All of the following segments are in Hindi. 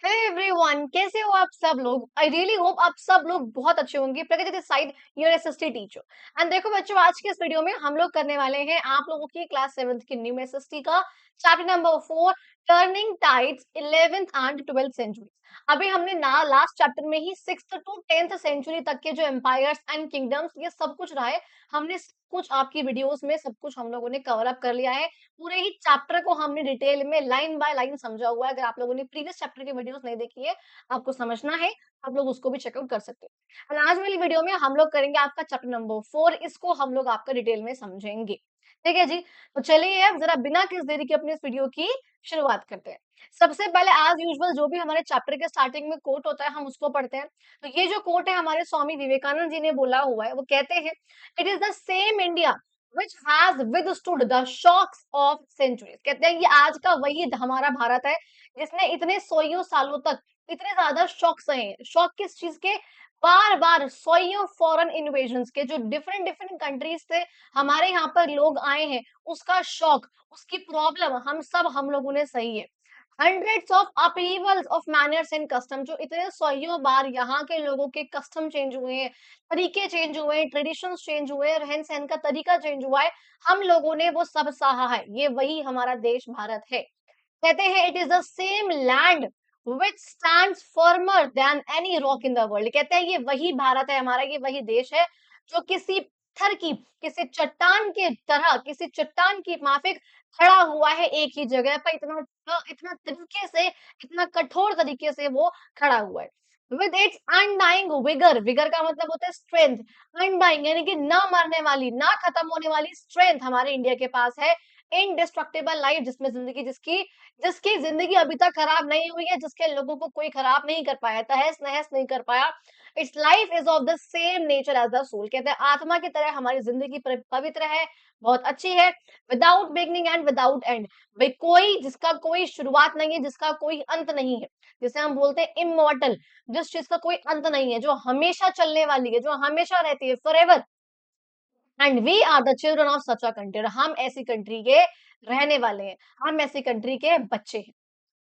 हेलो एवरीवन, कैसे हो आप सब लोग। आई रियली होप आप सब लोग बहुत अच्छे होंगे। Pragati this side, your SST teacher. And देखो बच्चों, आज के इस वीडियो में हम लोग करने वाले हैं आप लोगों की क्लास 7th की न्यू एसएसटी का chapter number 4, turning tides 11th and 12th century. अभी हमने ना लास्ट चैप्टर में ही 6th टू 10th सेंचुरी तक के जो एम्पायर्स एंड किंगडम्स ये सब कुछ रहा है। हमने सब कुछ आपकी वीडियोस में सब कुछ हम लोगों ने कवर अप कर लिया है। पूरे ही चैप्टर को हमने डिटेल में लाइन बाय लाइन समझा हुआ है। अगर आप लोगों ने प्रीवियस चैप्टर की वीडियोस नहीं देखी है, आपको समझना है, आप लोग उसको भी चेकआउट कर सकते हो। और आज वाली वीडियो में हम लोग करेंगे आपका चैप्टर नंबर 4, इसको हम लोग आपका डिटेल में समझेंगे। ठीक है जी। तो चलिए अब जरा बिना किस देरी के अपनी इस वीडियो की शुरुआत करते हैं। सबसे पहले एज यूजुअल जो भी हमारे चैप्टर के स्टार्टिंग में कोट होता है हम उसको पढ़ते हैं। तो ये जो कोट है हमारे स्वामी विवेकानंद जी ने बोला हुआ है, वो कहते हैं, it is the same India which has withstood the shocks of centuries। कहते हैं ये आज का वही हमारा भारत है जिसने इतने सौयों सालों तक इतने ज्यादा शॉक सहे हैं। शॉक किस चीज के? बार बार सौयों फॉरेन इन्वेजन्स के, जो डिफरेंट डिफरेंट कंट्रीज से हमारे यहाँ पर लोग आए हैं, उसका शॉक, उसकी प्रॉब्लम हम लोगों ने सही है। Hundreds of upheavals of manners and custom, जो इतने सौयों बार यहाँ के लोगों के कस्टम चेंज हुए हैं, तरीके चेंज हुए हैं, ट्रेडिशंस चेंज हुए हैं, रहन सहन का तरीका चेंज हुआ है, हम लोगों ने वो सब सहा है। ये वही हमारा देश भारत है। कहते हैं it is the same land which stands firmer than any rock in the world. कहते हैं ये वही भारत है हमारा, ये वही देश है जो किसी पत्थर की, किसी चट्टान के तरह, किसी चट्टान की माफिक खड़ा हुआ है एक ही जगह पर, इतना इतना तरीके से, इतना कठोर तरीके से वो खड़ा हुआ है। With its undying vigour, vigour का मतलब होता है स्ट्रेंथ, अनडाइंग यानी कि ना मरने वाली, ना खत्म होने वाली स्ट्रेंथ हमारे इंडिया के पास है। इनडिस्ट्रक्टिबल लाइफ, जिसमें जिंदगी, जिसकी जिसकी जिंदगी अभी तक खराब नहीं हुई है, जिसके लोगों को कोई खराब नहीं कर पाया, तहस नहस नहीं कर पाया। Its life is of the same nature as the soul. कहते हैं आत्मा की तरह हमारी जिंदगी पवित्र है, बहुत अच्छी है। Without beginning and without and, भाई कोई, जिसका कोई शुरुआत नहीं है, जिसका कोई अंत नहीं है, जिसे हम बोलते हैं इमॉर्टल, जिस चीज का कोई अंत नहीं है, जो हमेशा चलने वाली है, जो हमेशा रहती है, forever. And we are the children of such a country, हम ऐसी कंट्री के रहने वाले हैं, हम ऐसी कंट्री के बच्चे हैं।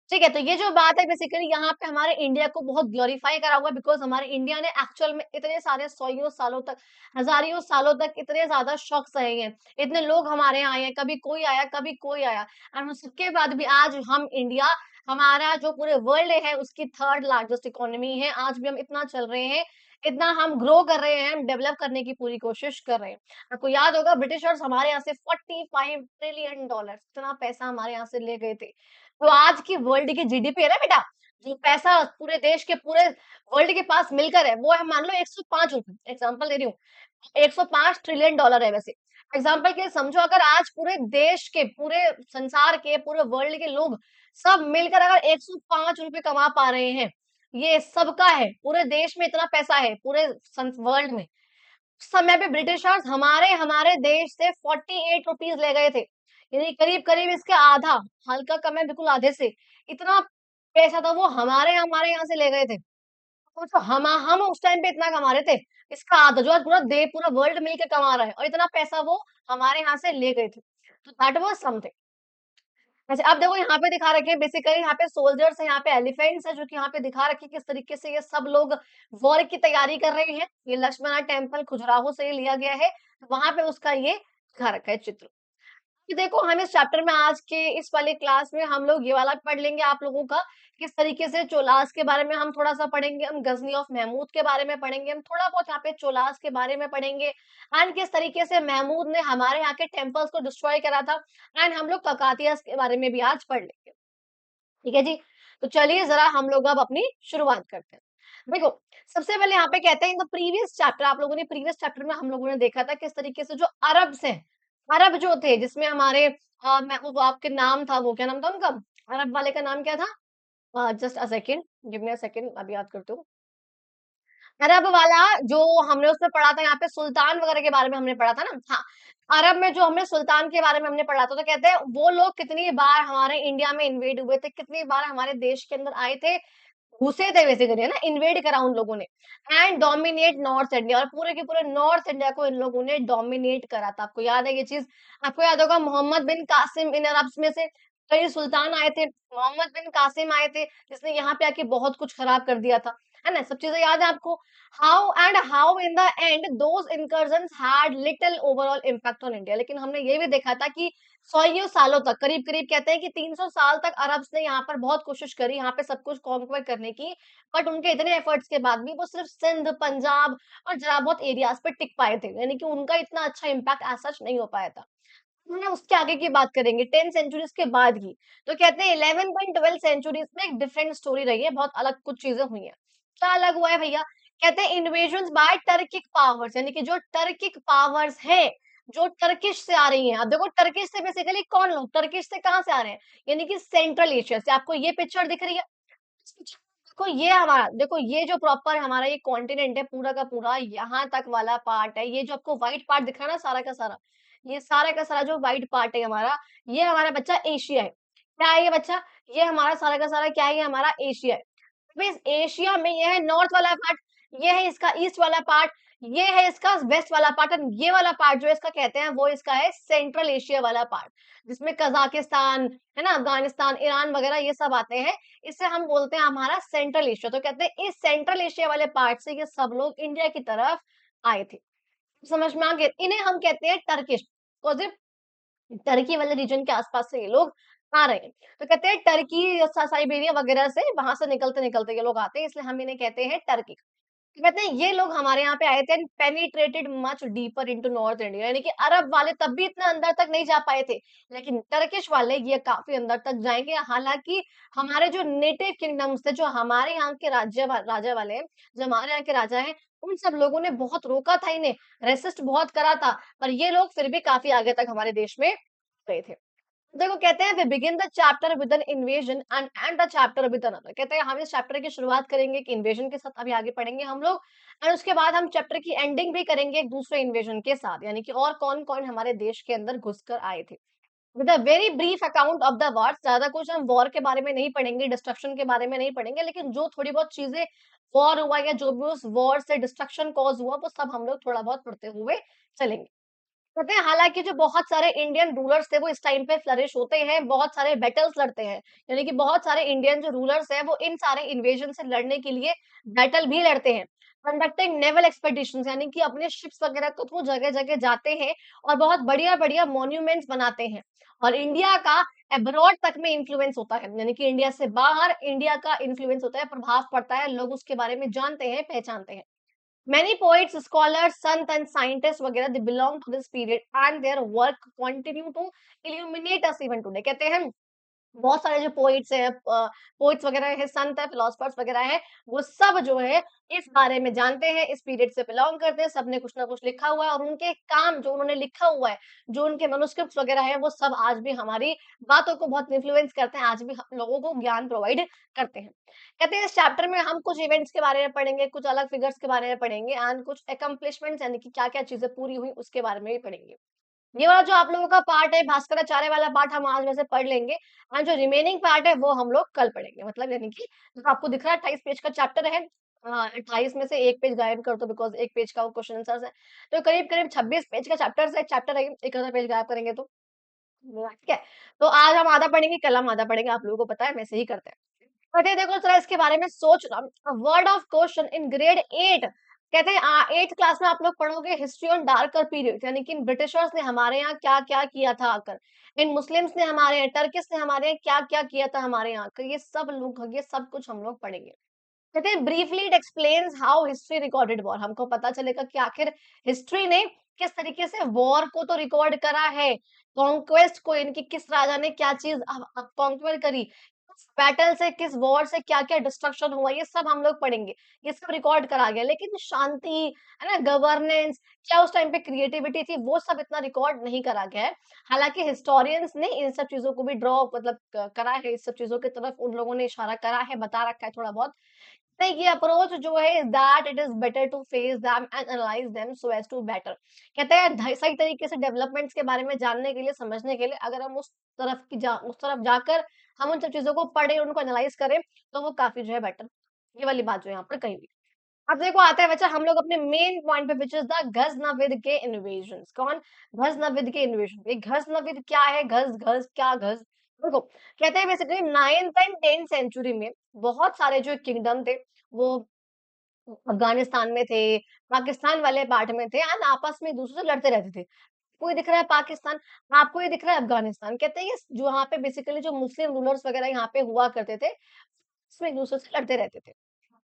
ठीक है, तो ये जो बात है बेसिकली यहाँ पे हमारे इंडिया को बहुत ग्लोरीफाई करा हुआ है, बिकॉज हमारे इंडिया ने एक्चुअल में इतने सारे सौयों सालों तक, हजारियों सालों तक इतने ज्यादा शौक सहे हैं। इतने लोग हमारे यहाँ आए हैं, कभी कोई आया, कभी कोई आया, और उन सबके बाद भी आज हम इंडिया, हमारा जो पूरे वर्ल्ड है उसकी थर्ड लार्जेस्ट इकोनॉमी है। आज भी हम इतना चल रहे हैं, इतना हम ग्रो कर रहे हैं, हम डेवलप करने की पूरी कोशिश कर रहे हैं। आपको याद होगा ब्रिटिशर्स हमारे यहाँ से $45 ट्रिलियन, इतना पैसा हमारे यहाँ से ले गए थे। तो आज की वर्ल्ड की जीडीपी है ना बेटा, जो पैसा पूरे देश के, पूरे वर्ल्ड के पास मिलकर है, वो है मान लो 105 रुपए, एग्जाम्पल दे रही हूँ, $105 ट्रिलियन है वैसे। एग्जाम्पल के लिए समझो, अगर आज पूरे देश के, पूरे संसार के, पूरे वर्ल्ड के लोग सब मिलकर अगर 105 रुपए कमा पा रहे हैं, ये सबका है, पूरे देश में इतना पैसा है, पूरे वर्ल्ड में। उस समय पे ब्रिटिशर्स हमारे हमारे देश से 48 रुपीज ले गए थे, यानी करीब करीब इसके आधा, हल्का कम है बिल्कुल आधे से, इतना पैसा था वो हमारे हमारे यहाँ से ले गए थे। सोचो हम उस टाइम पे इतना कमा रहे थे, इसका आधा जो आज पूरा दे, पूरा वर्ल्ड मिलकर कमा रहा है, और इतना पैसा वो हमारे यहाँ से ले गए थे। तो दैट वाज समथिंग। अच्छा अब देखो यहाँ पे दिखा रखे हैं, बेसिकली यहाँ पे सोल्जर्स है, यहाँ पे एलिफेंट्स है, जो कि यहाँ पे दिखा रखे हैं किस तरीके से ये सब लोग वॉर की तैयारी कर रहे हैं। ये लक्ष्मणा टेम्पल खजुराहो से लिया गया है, वहां पे उसका ये दिखा रखा है चित्र। कि देखो हम इस चैप्टर में, आज के इस वाले क्लास में हम लोग ये वाला पढ़ लेंगे आप लोगों का, किस तरीके से चोलास के बारे में हम थोड़ा सा पढ़ेंगे, हम गजनी ऑफ महमूद के बारे में पढ़ेंगे, हम थोड़ा बहुत यहाँ पे चोलास के बारे में पढ़ेंगे, एंड किस तरीके से महमूद ने हमारे यहाँ के टेम्पल्स को डिस्ट्रॉय करा था। एंड हम लोग ककातियस के बारे में भी आज पढ़ लेंगे। ठीक है जी। तो चलिए जरा हम लोग अब अपनी शुरुआत करते हैं। देखो सबसे पहले यहाँ पे कहते हैं, इन द प्रीवियस चैप्टर, आप लोगों ने प्रीवियस चैप्टर में हम लोगों ने देखा था किस तरीके से जो अरब्स हैं, अरब जो थे, जिसमें हमारे मैं वो आपके नाम था, वो क्या नाम था उनका, अरब वाले का नाम क्या था? Just a second, give me a second, अभी याद करते हो। अरब वाला जो हमने उसमें पढ़ा था, यहाँ पे सुल्तान वगैरह के बारे में हमने पढ़ा था ना। हाँ, अरब में जो हमने सुल्तान के बारे में हमने पढ़ा था, तो कहते हैं वो लोग कितनी बार हमारे इंडिया में इन्वेड हुए थे, कितनी बार हमारे देश के अंदर आए थे, घुसे थे बेसिकली, है ना, इन्वेड करा उन लोगों ने, एंड डोमिनेट नॉर्थ इंडिया, और पूरे के पूरे नॉर्थ इंडिया को इन लोगों ने डोमिनेट करा था। आपको याद है ये चीज? आपको याद होगा मोहम्मद बिन कासिम इन अरब्स में से कई सुल्तान आए थे, मोहम्मद बिन कासिम आए थे, जिसने यहाँ पे आके बहुत कुछ खराब कर दिया था, है ना? सब चीज़ें याद है आपको? How in the end those incursions had little overall impact on India. लेकिन हमने ये भी देखा था कि सौयों सालों तक, करीब-करीब कहते हैं कि 300 साल तक अरब्स ने यहाँ पर बहुत कोशिश करी, यहाँ पे सब कुछ कॉन्क्वर करने की, बट उनके इतने एफर्ट्स के बाद भी वो सिर्फ सिंध, पंजाब और जरा बहुत एरियाज़ पे टिक पाए थे, यानी कि उनका इतना अच्छा इम्पैक्ट एज़ सच नहीं हो पाया था। ना उसके आगे की बात करेंगे 10 सेंचुरीज़ के बाद की। तो कहते हैं 11.12 सेंचुरीज़ में एक डिफरेंट स्टोरी रही है, बहुत अलग कुछ चीज़ें हुई हैं। क्या अलग हुआ है भैया? कहते हैं इन्वेजन्स बाय टर्किक पावर्स, यानी कि जो टर्किक पावर्स हैं, जो टर्किश से आ रही हैं। अब देखो टर्किश से बेसिकली कौन लोग? टर्किश से कहाँ से आ रहे हैं? यानी कि सेंट्रल एशिया से। आपको ये पिक्चर दिख रही है? इस पिक्चर में देखो ये जो प्रॉपर हमारा ये कॉन्टिनेंट है पूरा का पूरा, यहाँ तक वाला पार्ट है। ये जो आपको व्हाइट पार्ट दिख रहा है ना सारा का सारा, ये सारा का सारा जो व्हाइट पार्ट है हमारा, ये हमारा बच्चा एशिया है। क्या है ये बच्चा? ये हमारा सारा का सारा क्या है? ये हमारा एशिया है। अब इस एशिया में ये है नॉर्थ वाला पार्ट, ये है इसका ईस्ट वाला पार्ट, ये है इसका वेस्ट वाला पार्ट और ये वाला पार्ट जो इसका कहते हैं वो इसका है सेंट्रल एशिया वाला पार्ट, जिसमें कजाकिस्तान, है ना, अफगानिस्तान, ईरान वगैरह ये सब आते हैं। इसे हम बोलते हैं हमारा सेंट्रल एशिया। तो कहते हैं इस सेंट्रल एशिया वाले पार्ट से ये सब लोग इंडिया की तरफ आए थे। समझ में आ गया? इन्हें हम कहते हैं टर्किश, बिकॉज़ ये टर्की वाले रीजन के आस-पास से ये लोग आ रहे हैं। तो कहते हैं टर्की, साइबेरिया वगैरह से वहाँ से निकलते-निकलते ये लोग आते हैं, इसलिए हम इन्हें कहते हैं टर्की। तो कहते हैं ये लोग हमारे यहाँ पे आए थे and penetrated much deeper into north India, यानी कि अरब वाले तब भी इतना अंदर तक नहीं जा पाए थे, लेकिन टर्किश वाले ये काफ़ी अंदर तक जाएँगे। हालाँकि हमारे जो नेटिव किंगडम्स थे, जो हमारे यहाँ के राजा वाले हैं, जो हमारे यहाँ के राजा हैं, उन सब लोगों ने बहुत रोका था इन्हें, रेसिस्ट बहुत करा था, पर ये लोग फिर भी काफ़ी आगे तक हमारे देश में गए थे। देखो कहते हैं we begin the chapter with an invasion and end the chapter with another. कहते हैं हम इस चैप्टर की शुरुआत करेंगे कि इन्वेजन के साथ, अभी आगे पढ़ेंगे हम लोग, और उसके बाद हम चैप्टर की एंडिंग भी करेंगे एक दूसरे इन्वेजन के साथ, यानी कि और कौन-कौन हमारे देश के अंदर घुसकर आए थे। With a very brief account of the Wars, ज्यादा कुछ हम वॉर के बारे में नहीं पढ़ेंगे, डिस्ट्रक्शन के बारे में नहीं पढ़ेंगे, लेकिन जो थोड़ी बहुत चीजें वॉर हुआ या जो भी उस वॉर से डिस्ट्रक्शन कॉज हुआ वो सब हम लोग थोड़ा बहुत पढ़ते हुए चलेंगे। कहते हैं हालाँकि जो बहुत सारे इंडियन रूलर्स थे वो इस टाइम पे फ्लरिश होते हैं, बहुत सारे बैटल्स लड़ते हैं। यानी कि बहुत सारे इंडियन जो रूलर्स हैं वो इन सारे इन्वेजन से लड़ने के लिए बैटल भी लड़ते हैं। कंडक्टिंग नेवल एक्सपेडिशंस, यानी कि अपने शिप्स वगैरह को वो जगह-जगह जाते हैं और बहुत बढ़िया-बढ़िया मॉन्यूमेंट्स बनाते हैं। और इंडिया का अब्रॉड तक में इन्फ्लुएंस होता है, यानी कि इंडिया से बाहर इंडिया का इन्फ्लुएंस होता है, प्रभाव पड़ता है, लोग उसके बारे में जानते हैं, पहचानते हैं। Many poets, scholars, Sant and scientists वगैरह they belong to this period and their work continue to illuminate us even today। कहते हैं बहुत सारे जो पोइट्स हैं, पोइट्स वगैरह हैं, संत है, फिलोसफर्स वगैरह हैं, वो सब जो है इस बारे में जानते हैं, इस पीरियड से बिलोंग करते हैं, सबने कुछ ना कुछ लिखा हुआ है और उनके काम जो उन्होंने लिखा हुआ है, जो उनके मैन्युस्क्रिप्ट्स वगैरह हैं, वो सब आज भी हमारी बातों को बहुत इन्फ्लुएंस करते हैं, आज भी हम लोगों को ज्ञान प्रोवाइड करते हैं। कहते हैं इस चैप्टर में हम कुछ इवेंट्स के बारे में पढ़ेंगे, कुछ अलग फिगर्स के बारे में पढ़ेंगे एंड कुछ अकम्प्लिशमेंट्स, यानी कि क्या-क्या चीजें पूरी हुई उसके बारे में भी पढ़ेंगे। ये वाला जो आप लोगों का पार्ट है, भास्कराचार्य वाला पार्ट हम आज वैसे पढ़ लेंगे और जो रिमेनिंग पार्ट है वो हम लोग कल पढ़ेंगे। मतलब यानी कि जो आपको दिख रहा है 28 पेज का चैप्टर है, 28 में से 1 पेज गायब कर दो बिकॉज़ 1 पेज का वो क्वेश्चन आंसर्स है। तो करीब-करीब 26 पेज का चैप्टर है, 1 आधा पेज गायब करेंगे तो। ठीक है? तो आज हम आधा पढ़ेंगे, कल हम आधा पढ़ेंगे, आप लोगों को पता है वैसे ही करते हैं। कहते देखो जरा इसके बारे में सोचना, word of question in grade 8। कहते हैं 8th क्लास में आप लोग पढ़ोगे हिस्ट्री ऑन डार्कर पीरियड, यानी कि ब्रिटिशर्स ने हमारे यहाँ क्या-क्या किया था आकर। इन मुस्लिम्स ने हमारे यहाँ, टर्किस ने हमारे यहाँ क्या-क्या किया था हमारे यहाँ आकर, ये सब कुछ हम लोग पढ़ेंगे। कहते हैं briefly it explains how history recorded war. हमको पता चलेगा कि आखिर हिस्ट्री ने किस तरीके से वॉर को तो रिकॉर्ड करा है, कॉन्क्वेस्ट को, इनकी किस राजा ने क्या चीज कॉन्क्वर करी, किस बैटल से, किस वॉर से क्या-क्या डिस्ट्रक्शन हुआ, ये सब हम लोग पढ़ेंगे। ये सब रिकॉर्ड करा गया, लेकिन शांति, है ना, गवर्नेंस, क्या उस टाइम पे क्रिएटिविटी थी, वो सब इतना रिकॉर्ड नहीं करा गया है। हालांकि हिस्टोरियंस ने इन सब चीजों को भी ड्रॉ मतलब करा है, इस सब चीजों की तरफ उन लोगों ने इशारा करा है, बता रखा है थोड़ा बहुत। नहीं, ये अप्रोच जो है is that it is better to face them and analyse them so as to better. कहते हैं सही तरीके से डेवलपमेंट्स के बारे में जानने के लिए, समझने के लिए अगर हम उस तरफ जाकर हम उन सब चीज़ों को पढ़ें, उनको एनालाइज़ करें, तो वो काफ़ी जो है बेटर। ये वाली बात जो यहाँ पर कही हुई। अब देखो आता है बच्चा हम लोग अपने मेन पॉइंट पे, व्हिच इज़ द गज़नविद के इन्वेजन्स। कौन? गज़नविद के इन्वेजन। ये गज़नविद क्या है? गज़ गज़ क्या गज़? देखो, कहते हैं basically 9th and 10th century में बहुत सारे जो किंगडम थे, वो अफ़गानिस्तान में थे, पाकिस्तान वाले पार्ट में थे एंड आपस में एक-दूसरे से लड़ते रहते थे। आपको ये दिख रहा है पाकिस्तान, आपको ये दिख रहा है अफ़गानिस्तान। कहते हैं ये जो वहाँ पे बेसिकली जो मुस्लिम रूलर्स वगैरह यहाँ पे हुआ करते थे, इसमें एक-दूसरे से लड़ते रहते थे।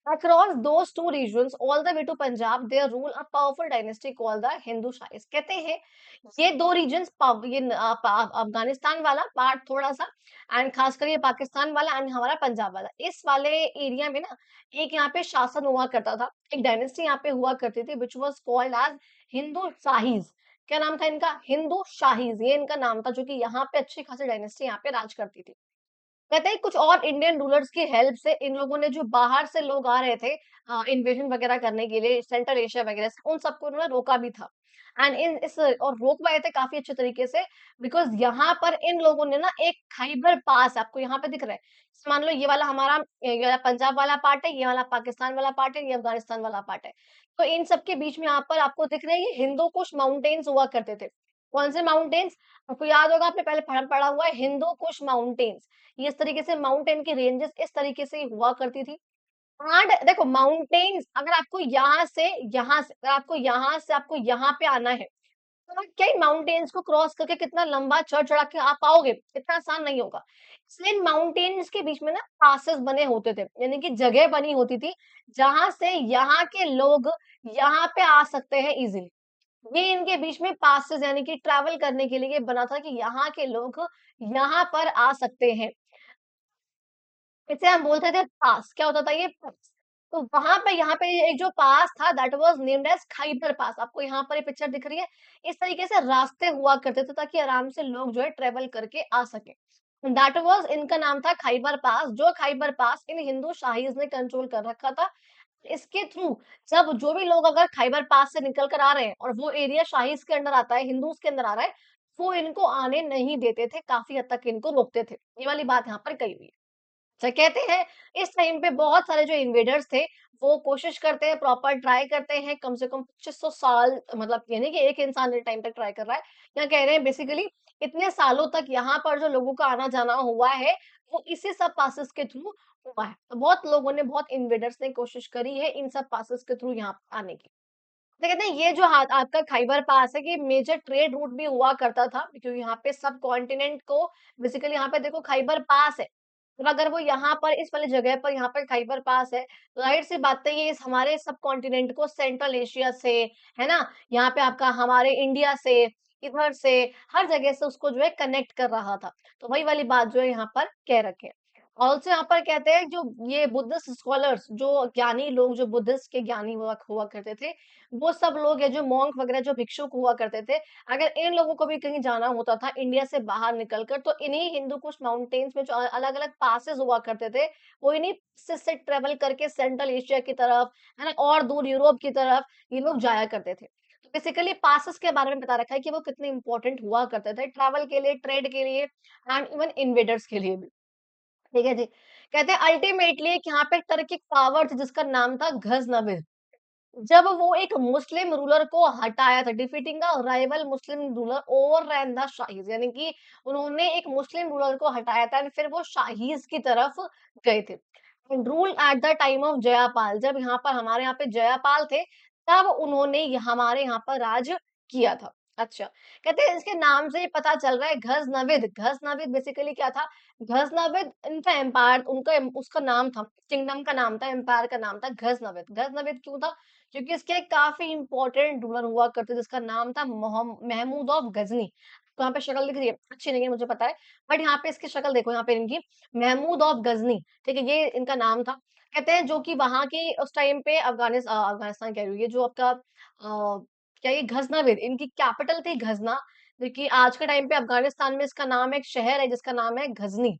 Across those two regions, all the way to Punjab, there rule a powerful dynasty called the Hindu Shahis. कहते हैं ये दो रीजन्स अफगानिस्तान वाला पार्ट थोड़ा सा एंड खासकर ये पाकिस्तान वाला एंड हमारा पंजाब वाला, इस वाले एरिया में ना एक यहाँ पे शासन हुआ करता था, एक डायनेस्टी यहाँ पे हुआ करती थी which was called as Hindu Shahis. क्या नाम था इनका? हिंदू शाहीज, ये इनका नाम था, जो कि यहाँ पे अच्छी खासी डायनेस्टी यहाँ पे राज करती थी। कहते हैं कुछ और इंडियन रूलर्स की हेल्प से इन लोगों ने, जो बाहर से लोग आ रहे थे इन्वेजन वगैरह करने के लिए सेंट्रल एशिया वगैरह से, उन सबको उन्होंने रोका भी था। एंड इन इस और रोक पाए थे काफी अच्छे तरीके से, बिकॉज यहाँ पर इन लोगों ने ना एक खैबर पास, आपको यहाँ पे दिख रहा है, मान लो ये वाला हमारा, ये वाला पंजाब वाला पार्ट है, ये वाला पाकिस्तान वाला पार्ट है, ये अफगानिस्तान वाला पार्ट है। तो इन सबके बीच में यहाँ पर आपको दिख रहे हैं ये हिंदू कुश माउंटेन्स हुआ करते थे। कौन से माउंटेन्स? आपको याद होगा, आपने पहले पढ़ा पढ़ा हुआ है, हिंदू कुश माउंटेन्स। ये इस तरीके से माउंटेन की रेंजेस इस तरीके से हुआ करती थी। एंड देखो माउंटेन्स, अगर आपको आपको यहाँ पे आना है, तो आप क्या इन माउंटेन्स को क्रॉस करके कितना लंबा चढ़-चढ़ा के आप पाओगे? इतना आसान नहीं होगा। इसलिए इन माउंटेन्स के बीच में ना पासेस बने होते थे, यानी कि जगह बनी होती थी, जहाँ से यहाँ के लोग यहाँ पे आ सकते हैं इज़िली। ये इनके बीच में पासेस, यानी कि ट्रैवल करने के लिए बना था कि यहाँ के लोग यहाँ पर आ सकते हैं। इसे हम बोलते थे पास। क्या होता था ये? पास। तो वहाँ पे यहाँ पे एक जो पास था that was named as Khyber pass. आपको यहाँ पर ये पिक्चर दिख रही है। इस तरीके से रास्ते हुआ करते थे ताकि आराम से लोग जो है ट्रैवल करके आ सकें। दैट वाज़, इनका नाम था खाइबर पास, जो खाइबर पास इन हिंदू शाहीज़ ने कंट्रोल कर रखा था। इसके थ्रू जब जो भी लोग अगर खाइबर पास से निकल कर आ रहे हैं और वो एरिया शाहीज़ के अंडर आता है, हिंदूज़ के अंदर आ रहा है, वो इनको आने नहीं देते थे, काफ़ी हद तक इनको रोकते थे। ये वाली बात यहाँ पर कही हुई है। अच्छा, कहते हैं इस टाइम पे बहुत सारे जो इन्वेडर्स थे, वो कोशिश करते हैं, प्रॉपर ट्राई करते हैं, कम से कम 2500 साल, मतलब ये नहीं कि एक इंसान इतने टाइम तक ट्राई कर रहा है। यहाँ कह रहे हैं बेसिकली इतने सालों तक यहाँ पर जो लोगों का आना-जाना हुआ है, वो इसी सब पासेस के थ्रू हुआ है। तो बहुत लोगों ने, बहुत इन्वेडर्स ने कोशिश करी है इन सब पासेस के थ्रू यहाँ आने की। तो कहते हैं ये जो आपका खाइबर पास है, कि मेजर ट्रेड रूट भी हुआ करता था, क्योंकि यहाँ पे सब कॉन्टिनेंट को बेसिकली, यहाँ पे देखो खाइबर पास है। तो अगर वो यहाँ पर इस वाली जगह पर यहाँ पर खाइबर पास है, तो ज़ाहिर-सी बात है ये इस हमारे सब कॉन्टिनेंट को सेंट्रल एशिया से, है ना? यहाँ पे आपका हमारे इंडिया से, इधर से, हर जगह से उसको जो है कनेक्ट कर रहा था। तो वही वाली बात जो है यहाँ पर कह रखे हैं। ऑल्सो यहाँ पर कहते हैं जो ये बुद्धिस्ट स्कॉलर्स, जो ज्ञानी लोग, जो बुद्धिस्ट के ज्ञानी हुआ हुआ करते थे, वो सब लोग, या जो मॉन्क वगैरह जो भिक्षुक हुआ करते थे, अगर इन लोगों को भी कहीं जाना होता था इंडिया से बाहर निकल कर, तो इन्हीं हिंदू कुश माउंटेन्स में जो अलग-अलग पासेस हुआ करते थे, वो इन्हीं से ट्रेवल करके सेंट्रल एशिया की तरफ, है ना? और दूर यूरोप की तरफ ये लोग जाया करते थे। तो बेसिकली पासेस के बारे में बता रखा है कि वो कितने इंपॉर्टेंट हुआ करते थे ट्रैवल के लिए, ट्रेड के लिए एंड इवन इन्वेडर्स के लिए भी। ठीक है जी। कहते हैं अल्टीमेटली एक यहाँ पे टर्किक पावर थी जिसका नाम था गज़नविद। जब वो एक मुस्लिम रूलर को हटाया था, defeating a rival Muslim ruler overran the Shahis, यानी कि उन्होंने एक मुस्लिम रूलर को हटाया था एंड फिर वो शाहीज की तरफ गए थे। Rule at the time of Jayapal, जब यहाँ पर हमारे यहाँ पे जयापाल थे, तब उन्होंने हमारे यहाँ पर राज किया था। अच्छा, कहते हैं इसके नाम से ही पता चल रहा है गजनविद। गजनविद बेसिकली क्या था? गजनविद इनका एम्पायर, उनका उसका नाम था, किंगडम का नाम था, एम्पायर का नाम था गजनविद। गजनविद क्यों था? क्योंकि इसके काफ़ी इम्पोर्टेंट रूलर हुआ करते थे जिसका नाम था महमूद ऑफ गज़नी। तो यहाँ पे शक्ल दिख रही है, अच्छी नहीं है मुझे पता है, बट यहाँ पे इसकी शक्ल देखो, यहाँ पे इनकी महमूद ऑफ गज़नी, ठीक है? ये इनका नाम था। कहते हैं जो कि वहाँ की उस टाइम पे अफ़गानिस्तान कह रही हूँ, ये जो आपका क्या ये गज़नविद, इनकी कैपिटल थी गज़ना, जो कि आज के टाइम पे अफ़गानिस्तान में इसका नाम, एक शहर है जिसका नाम है गज़नी।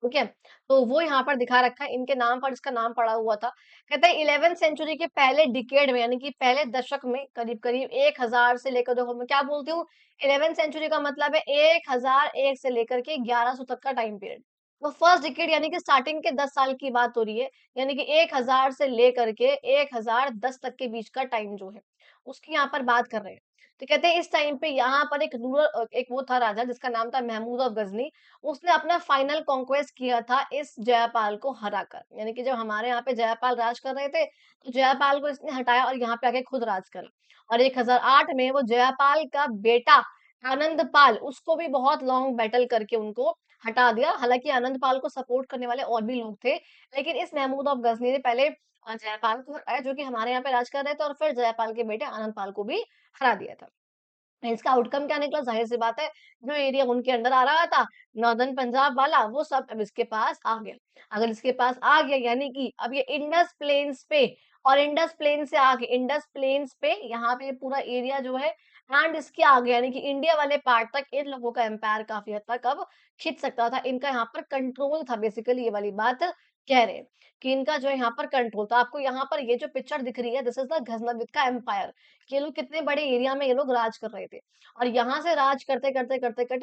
ठीक है? तो वो यहाँ पर दिखा रखा है, इनके नाम पर इसका नाम पड़ा हुआ था। कहते हैं 11th सेंचुरी के पहले डिकेड में, यानी कि पहले दशक में करीब-करीब 1000 से लेकर, देखो मैं क्या बोलती हूँ, 11th सेंचुरी का मतलब है 1001 से लेकर के 1100 तक का टाइम पीरियड। तो फर्स्ट डिकेड यानी कि स्टार्टिंग के 10 साल की बात हो रही है, यानी कि 1000 से लेकर के 1010 तक के बीच का टाइम जो है, उसकी यहाँ पर बात कर रहे हैं। तो कहते हैं इस टाइम पे यहाँ पर एक वो था राजा जिसका नाम था महमूद ऑफ गजनी। उसने अपना फाइनल कॉन्क्वेस्ट किया था इस जयपाल को हराकर। यानी कि जब हमारे यहाँ पे जयपाल राज कर रहे थे, तो जयपाल को इसने हटाया और यहाँ पे आके खुद राज करा। और 1008 में वो जयपाल का बेटा आनंदपाल, उसको भी बहुत लॉन्ग बैटल करके उनको हटा दिया। हालाँकि आनंदपाल को सपोर्ट करने वाले और भी लोग थे, लेकिन इस महमूद ऑफ गजनी ने पहले जयपाल को हराया, जो कि हमारे यहाँ पे राज कर रहे थे, और फिर जयपाल के बेटे आनंदपाल को भी हरा दिया था। इसका आउटकम क्या निकला? ज़ाहिर-सी बात है, जो एरिया उनके अंडर आ रहा था, नॉर्दर्न पंजाब वाला, वो सब अब इसके पास आ गया। अगर इसके पास आ गया, यानी कि अब ये इंडस प्लेन्स पे, और इंडस प्लेन से आगे, इंडस प्लेन्स पे यहाँ पे पूरा एरिया जो है, एंड इसके आगे यानी कि इंडिया वाले पार्ट तक इन लोगों का एम्पायर काफ़ी हद तक अब खिंच सकता था। इनका यहाँ पर कंट्रोल था, बेसिकली ये वाली बात कह रहे हैं, कि इनका जो है यहाँ पर कंट्रोल था। आपको यहाँ पर ये जो पिक्चर दिख रही है, दिस इज़ द गज़नविद का एम्पायर। ये लोग कितने बड़े एरिया में ये लोग राज कर रहे थे। और यहाँ से राज करते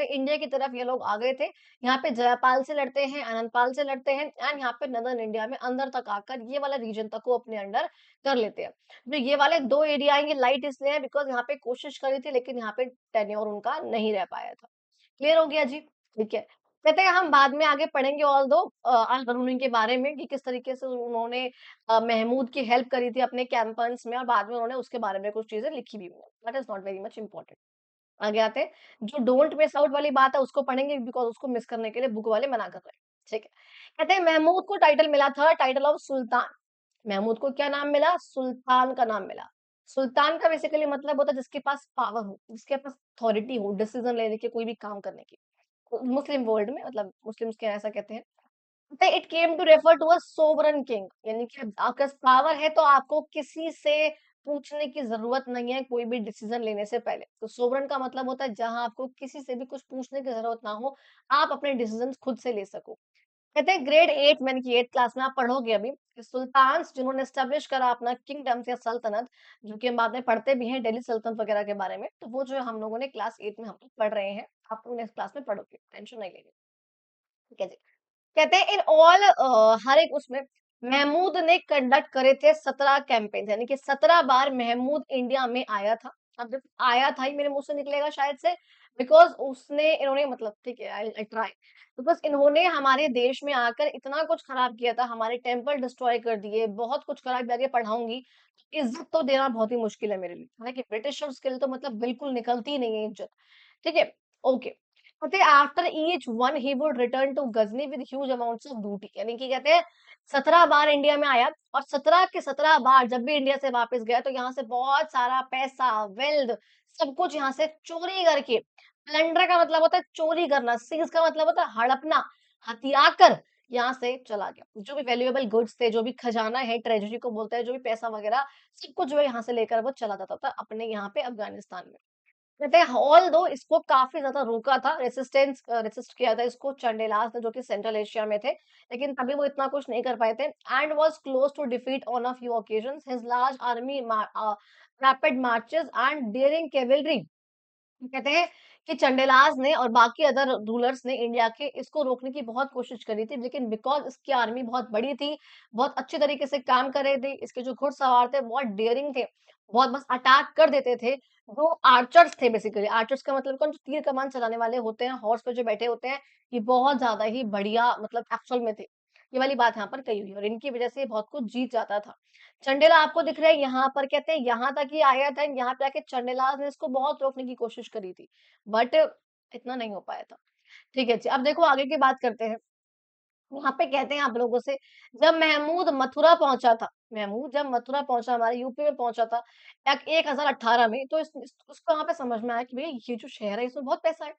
इंडिया की तरफ ये लोग आ गए थे। यहाँ पे जयपाल से लड़ते हैं, आनंदपाल से लड़ते हैं, एंड यहाँ पे नदर्न इंडिया में अंदर तक आकर ये वाला रीजन तक को अपने अंडर कर लेते हैं। जो ये वाले 2 एरिया हैं, ये लाइट इसलिए है बिकॉज़ यहाँ पे कोशिश करी थी, लेकिन यहाँ पे टेन्योर उनका नहीं रह पाया था। क्लियर हो गया जी? ठीक है। कहते हैं हम बाद में आगे पढ़ेंगे ऑल्दो अल-बरूनी के बारे में कि किस तरीके से उन्होंने महमूद की हेल्प करी थी अपने कैंपेन्स में, और बाद में उन्होंने उसके बारे में कुछ चीज़ें लिखी भी हुई हैं। That is not very much important. आगे आते हैं, जो डोंट मिस आउट वाली बात है उसको पढ़ेंगे बिकॉज़ उसको मिस करने के लिए बुक वाले मना कर रहे हैं। ठीक है। कहते हैं महमूद को टाइटल मिला था टाइटल ऑफ सुल्तान। महमूद को क्या नाम मिला? सुल्तान का नाम मिला। सुल्तान का बेसिकली मतलब होता है जिसके पास पावर हो, जिसके पास अथॉरिटी हो, डिसीजन लेने की, कोई भी काम करने की। मुस्लिम वर्ल्ड में, मतलब मुस्लिम्स के ऐसा कहते हैं। It came to refer to a sovereign king, यानी कि आपके पास पावर है तो आपको किसी से पूछने की जरूरत नहीं है कोई भी डिसीजन लेने से पहले। तो सोवरेन का मतलब होता है जहां आपको किसी से भी कुछ पूछने की जरूरत ना हो, आप अपने डिसीजन खुद से ले सको। कहते हैं ग्रेड 8 मैंने की 8 क्लास में आप पढ़ोगे अभी कि सुल्तान जिन्होंने एस्टेब्लिश करा अपना किंगडम्स या सल्तनत, जो कि हम बाद में पढ़ते भी हैं दिल्ली सल्तनत वगैरह के बारे में, तो वो जो हम लोगों ने क्लास 8 में हम लोग पढ़ रहे हैं, आप लोग नेक्स्ट क्लास में पढ़ोगे, टेंशन नहीं लेनी। ठीक है जी। कहते हैं इन ऑल हर एक उसमें महमूद ने कंडक्ट करे थे 17 कैंपेन, यानी कि 17 बार महमूद इंडिया में आया था। अब जब आया था ही मेरे मुंह से निकलेगा शायद से, बिकॉज उसने इन्होंने मतलब ठीक है आई ट्राई, बिकॉज इन्होंने हमारे देश में आकर इतना कुछ खराब किया था, हमारे टेम्पल डिस्ट्रॉय कर दिए, बहुत कुछ खराब, आगे पढ़ाऊंगी। इज्जत तो देना बहुत ही मुश्किल है मेरे लिए, हालांकि ब्रिटिशर्स के लिए तो मतलब बिल्कुल निकलती ही नहीं है इज्जत। ठीक है, ओके। कहते हैं after each one he would return to Ghazni with huge amounts of booty, यानी कि कहते हैं 17 बार इंडिया में आया, और 17 के 17 बार जब भी इंडिया से वापस गया तो यहाँ से बहुत सारा पैसा, वेल्थ, सब कुछ यहाँ से चोरी करके, प्लंडर का मतलब होता है चोरी करना, सीज का मतलब होता है हड़पना, हथिया कर यहाँ से चला गया। जो भी वैल्यूएबल गुड्स थे, जो भी खजाना है, ट्रेजरी को बोलते हैं, जो भी पैसा वगैरह, सब कुछ जो है यहाँ से लेकर वो चला जाता था अपने यहाँ पे अफगानिस्तान में। कहते हैं ऑल्दो इसको काफी ज्यादा रोका था, रेसिस्ट किया था इसको चंडेलास ने, जो कि सेंट्रल एशिया में थे, लेकिन तभी वो इतना कुछ नहीं कर पाए थे, and was close to defeat on a few occasions. His large army, rapid marches and daring cavalry, कहते हैं कि चंडेलाज ने और बाकी अदर रूलर्स ने इंडिया के इसको रोकने की बहुत कोशिश करी थी, लेकिन बिकॉज इसकी आर्मी बहुत बड़ी थी, बहुत अच्छे तरीके से काम कर रहे थे, इसके जो घुड़सवार थे बहुत डेयरिंग थे, बहुत बस अटैक कर देते थे। जो आर्चर्स थे, बेसिकली आर्चर्स का मतलब कौन, जो तीर कमान चलाने वाले होते हैं, हॉर्स पे जो बैठे होते हैं, ये बहुत ज्यादा ही बढ़िया मतलब एक्चुअल में थे। ये वाली बात यहाँ पर कही हुई है, और इनकी वजह से ये बहुत कुछ जीत जाता था। चंडेला आपको दिख रहा है यहाँ पर, कहते हैं यहाँ तक ही आया था, यहाँ पे आके चंडेलाज ने इसको बहुत रोकने की कोशिश करी थी, बट इतना नहीं हो पाया था। ठीक है जी, अब देखो आगे की बात करते हैं। यहाँ पे कहते हैं आप लोगों से, जब महमूद मथुरा पहुंचा था, महमूद जब मथुरा पहुंचा, हमारे यूपी में पहुंचा था 1018 में, तो उसको यहाँ पे समझ में आया कि भैया ये जो शहर है इसमें बहुत पैसा है,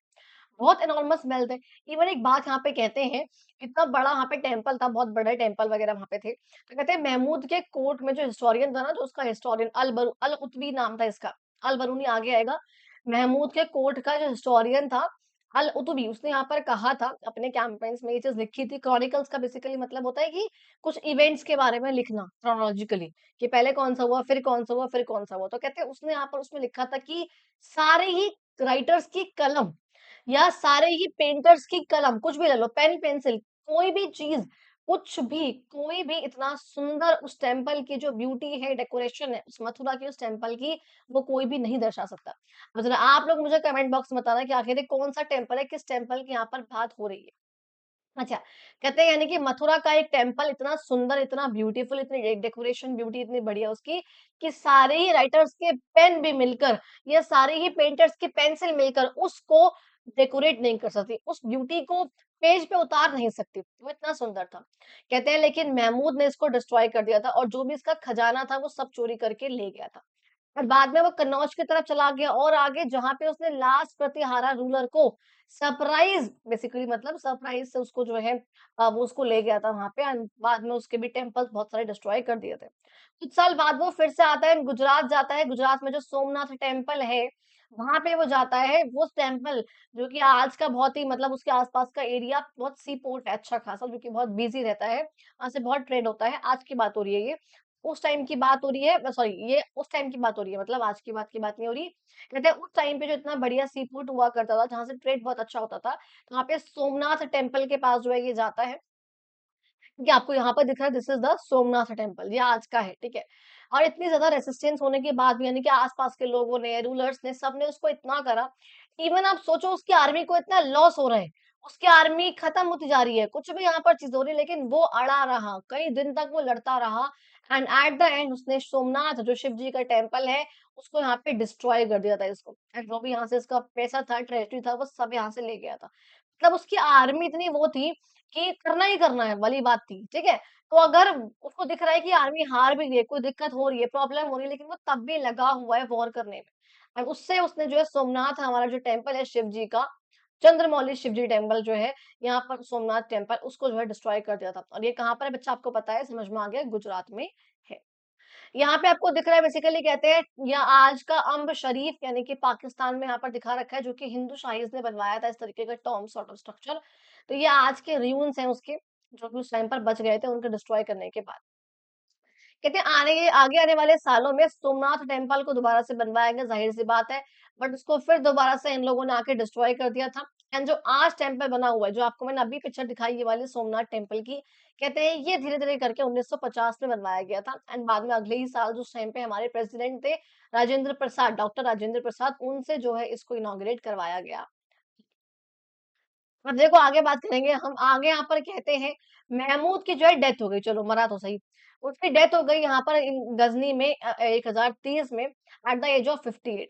बहुत एनॉर्मस वेल्थ है। इवन एक बात यहाँ पे कहते हैं, इतना बड़ा यहाँ पे टेम्पल था, बहुत बड़े टेम्पल वगैरह वहाँ पे थे, तो कहते हैं महमूद के कोर्ट में जो हिस्टोरियन था ना, जो उसका हिस्टोरियन अल उतबी नाम था इसका, अल बरूनी आगे आएगा। महमूद के कोर्ट का जो हिस्टोरियन था अल उतबी, उसने यहाँ पर कहा था अपने कैंपेन्स में, ये चीज लिखी थी। क्रॉनिकल्स का बेसिकली मतलब होता है कि कुछ इवेंट्स के बारे में लिखना क्रोनोलॉजिकली, कि पहले कौन सा हुआ, फिर कौन सा हुआ, फिर कौन सा हुआ। तो कहते हैं उसने यहाँ पर उसमें लिखा था कि सारे ही राइटर्स की कलम, या सारे ही पेंटर्स की कलम, कुछ भी ले लो, पेन पेंसिल, कोई भी चीज कुछ भी, कोई भी इतना सुंदर उस टेम्पल की जो ब्यूटी है, डेकोरेशन है, उस मथुरा की उस टेम्पल की, वो कोई भी नहीं दर्शा सकता। अब ज़रा आप लोग मुझे कमेंट बॉक्स में बताना कि आखिर ये कौन-सा टेम्पल है, किस टेम्पल की यहाँ पर बात हो रही है। अच्छा, कहते हैं यानी कि मथुरा का एक टेम्पल इतना सुंदर, इतना ब्यूटीफुल, इतनी डेकोरेशन ब्यूटी इतनी बढ़िया उसकी कि सारे ही राइटर्स के पेन भी मिलकर या सारे ही पेंटर्स की पेंसिल मिलकर उसको डेकोरेट नहीं कर सकती। उस ब्यूटी को पेज पे उतार नहीं सकती। वो इतना सुंदर था। कहते हैं लेकिन महमूद ने इसको डिस्ट्रॉय कर दिया था और जो भी इसका खजाना था वो सब चोरी करके ले गया था। और बाद में वो कन्नौज की तरफ चला गया और आगे जहाँ पे उसने लास्ट प्रतिहारा रूलर को सरप्राइज बेसिकली मतलब सरप्राइज से उसको जो है वो उसको ले गया था वहां पे एंड बाद में उसके भी टेम्पल्स बहुत सारे डिस्ट्रॉय कर दिए थे। कुछ साल बाद वो फिर से आता है गुजरात जाता है। गुजरात में जो सोमनाथ टेम्पल है वहां पे वो जाता है। वो टेम्पल जो कि आज का बहुत ही मतलब उसके आसपास का एरिया बहुत सी पोर्ट है अच्छा खासा जो कि बहुत बिजी रहता है। वहां से बहुत ट्रेड होता है। आज की बात हो रही है ये। उस टाइम की बात हो रही है सॉरी ये उस टाइम की बात हो रही है मतलब आज की बात नहीं हो रही। कहते हैं उस टाइम पे जो इतना बढ़िया सी फूड हुआ करता था जहाँ से ट्रेड बहुत अच्छा होता था। तो वहाँ पे सोमनाथ टेम्पल के पास जो है ये जाता है। क्योंकि आपको यहाँ पर दिख रहा है this is the Somnath temple ये आज का है ठीक है। और इतनी ज्यादा रेसिस्टेंस होने के बाद भी यानी कि आसपास के लोगों ने रूलर्स ने सबने उसको इतना करा। इवन आप सोचो उसकी आर्मी को इतना लॉस हो रहा है। उसकी आर्मी खत्म होती जा रही है कुछ भी यहाँ पर चीज हो रही है लेकिन वो अड़ा रहा कई दिन तक वो लड़ता रहा। एंड एट द एंड उसने सोमनाथ जो शिव जी का टेम्पल है उसको यहाँ पे डिस्ट्रॉय कर दिया था इसको एंड जो भी यहाँ से इसका पैसा था ट्रेजरी था वो सब यहाँ से ले गया था। मतलब उसकी आर्मी इतनी वो थी कि करना ही करना है वाली बात थी, ठीक है? तो अगर उसको दिख रहा है कि आर्मी हार भी गई है, कोई दिक्कत हो रही है, प्रॉब्लम हो रही है, लेकिन वो तब भी लगा हुआ है वॉर करने में। और उससे उसने जो है सोमनाथ हमारा जो टेम्पल है शिव जी का, चंद्रमौली शिव जी टेम्पल जो है, यहाँ पर सोमनाथ टेम्पल उसको जो है डिस्ट्रॉय कर दिया था। और ये कहाँ पर है बच्चा आपको पता है, समझ में आ गया, गुजरात में है। यहाँ पे आपको दिख रहा है बेसिकली कहते हैं या आज का अम्ब शरीफ यानी कि पाकिस्तान में यहाँ पर दिखा रखा है जो कि हिंदू शाहीज ने बनवाया था इस तरीके का टॉम सॉर्ट ऑफ स्ट्रक्चर। तो ये आज के र्यून्स हैं उसके जो कि उस टाइम पर बच गए थे उनके डिस्ट्रॉय करने के बाद। कहते हैं आगे आने वाले सालों में सोमनाथ टेम्पल को दोबारा से बनवाएंगे जाहिर सी बात है। बट उसको फिर दोबारा से इन लोगों ने आके डिस्ट्रॉय कर दिया था। एंड जो आज टेम्पल बना हुआ है जो आपको मैंने अभी पिक्चर दिखाई ये वाली सोमनाथ टेम्पल की कहते हैं ये धीरे धीरे करके 1950 में बनवाया गया था। एंड बाद में अगले ही साल जो टाइम पे हमारे प्रेसिडेंट थे राजेंद्र प्रसाद डॉक्टर राजेंद्र प्रसाद उनसे जो है इसको इनॉग्रेट करवाया गया। अब देखो आगे बात करेंगे हम आगे यहाँ पर कहते हैं महमूद की जो है डेथ हो गई चलो मरा तो सही। उसकी डेथ हो गई यहाँ पर गजनी में 1030 में एट द एज ऑफ 58।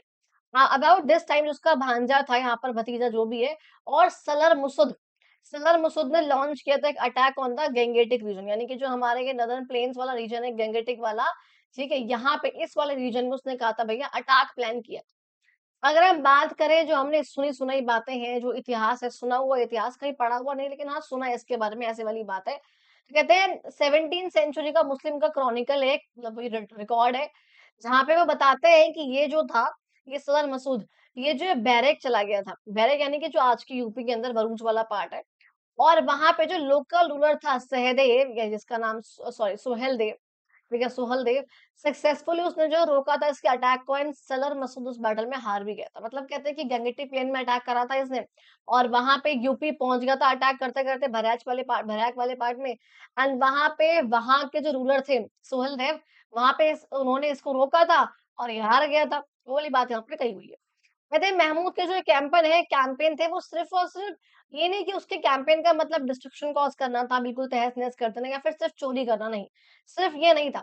हाँ अबाउट दिस टाइम जो उसका भांजा था यहाँ पर भतीजा जो भी है और सलर मुसुद ने लॉन्च किया था एक attack on the Gangetic region यानी कि जो हमारे ये नदर्न प्लेन्स वाला रीजन है गेंगेटिक वाला। ठीक है यहाँ पे इस वाले रीजन में उसने कहा था भैया अटैक प्लान किया। अगर हम बात करें जो हमने सुनी सुनाई बातें हैं जो इतिहास है सुना हुआ इतिहास कहीं पढ़ा हुआ नहीं लेकिन हाँ सुना है इसके बारे में ऐसे वाली बात है। तो कहते हैं 17 सेंचुरी का मुस्लिम का क्रॉनिकल है मतलब रिकॉर्ड है जहाँ पे वो बताते हैं कि ये जो था ये सदर मसूद ये जो बैरक चला गया था बैरक यानी कि जो आज की यूपी के अंदर भरूच वाला पार्ट है। और वहां पे जो लोकल रूलर था सहदेव या जिसका नाम सॉरी सुहेल देव ठीक है सुहेलदेव सक्सेसफुली उसने जो रोका था इसके अटैक को एंड सलर मसूद उस बैटल में हार भी गया था मतलब कहते हैं कि गंगेटी प्लेन में अटैक करा था इसने। और वहां पे यूपी पहुंच गया था अटैक करते करते भराक वाले पार्ट में। एंड वहां पे वहां के जो रूलर थे सुहेलदेव वहां पे उन्होंने इसको रोका था और ये हार गया था वो वाली बात यहाँ पे कही हुई है। कहते हैं महमूद के जो कैंपेन थे वो सिर्फ और सिर्फ ये नहीं कि उसके कैंपेन का मतलब डिस्ट्रक्शन कॉज करना था बिल्कुल तहस नहस कर देना या फिर सिर्फ चोरी करना नहीं। सिर्फ ये नहीं था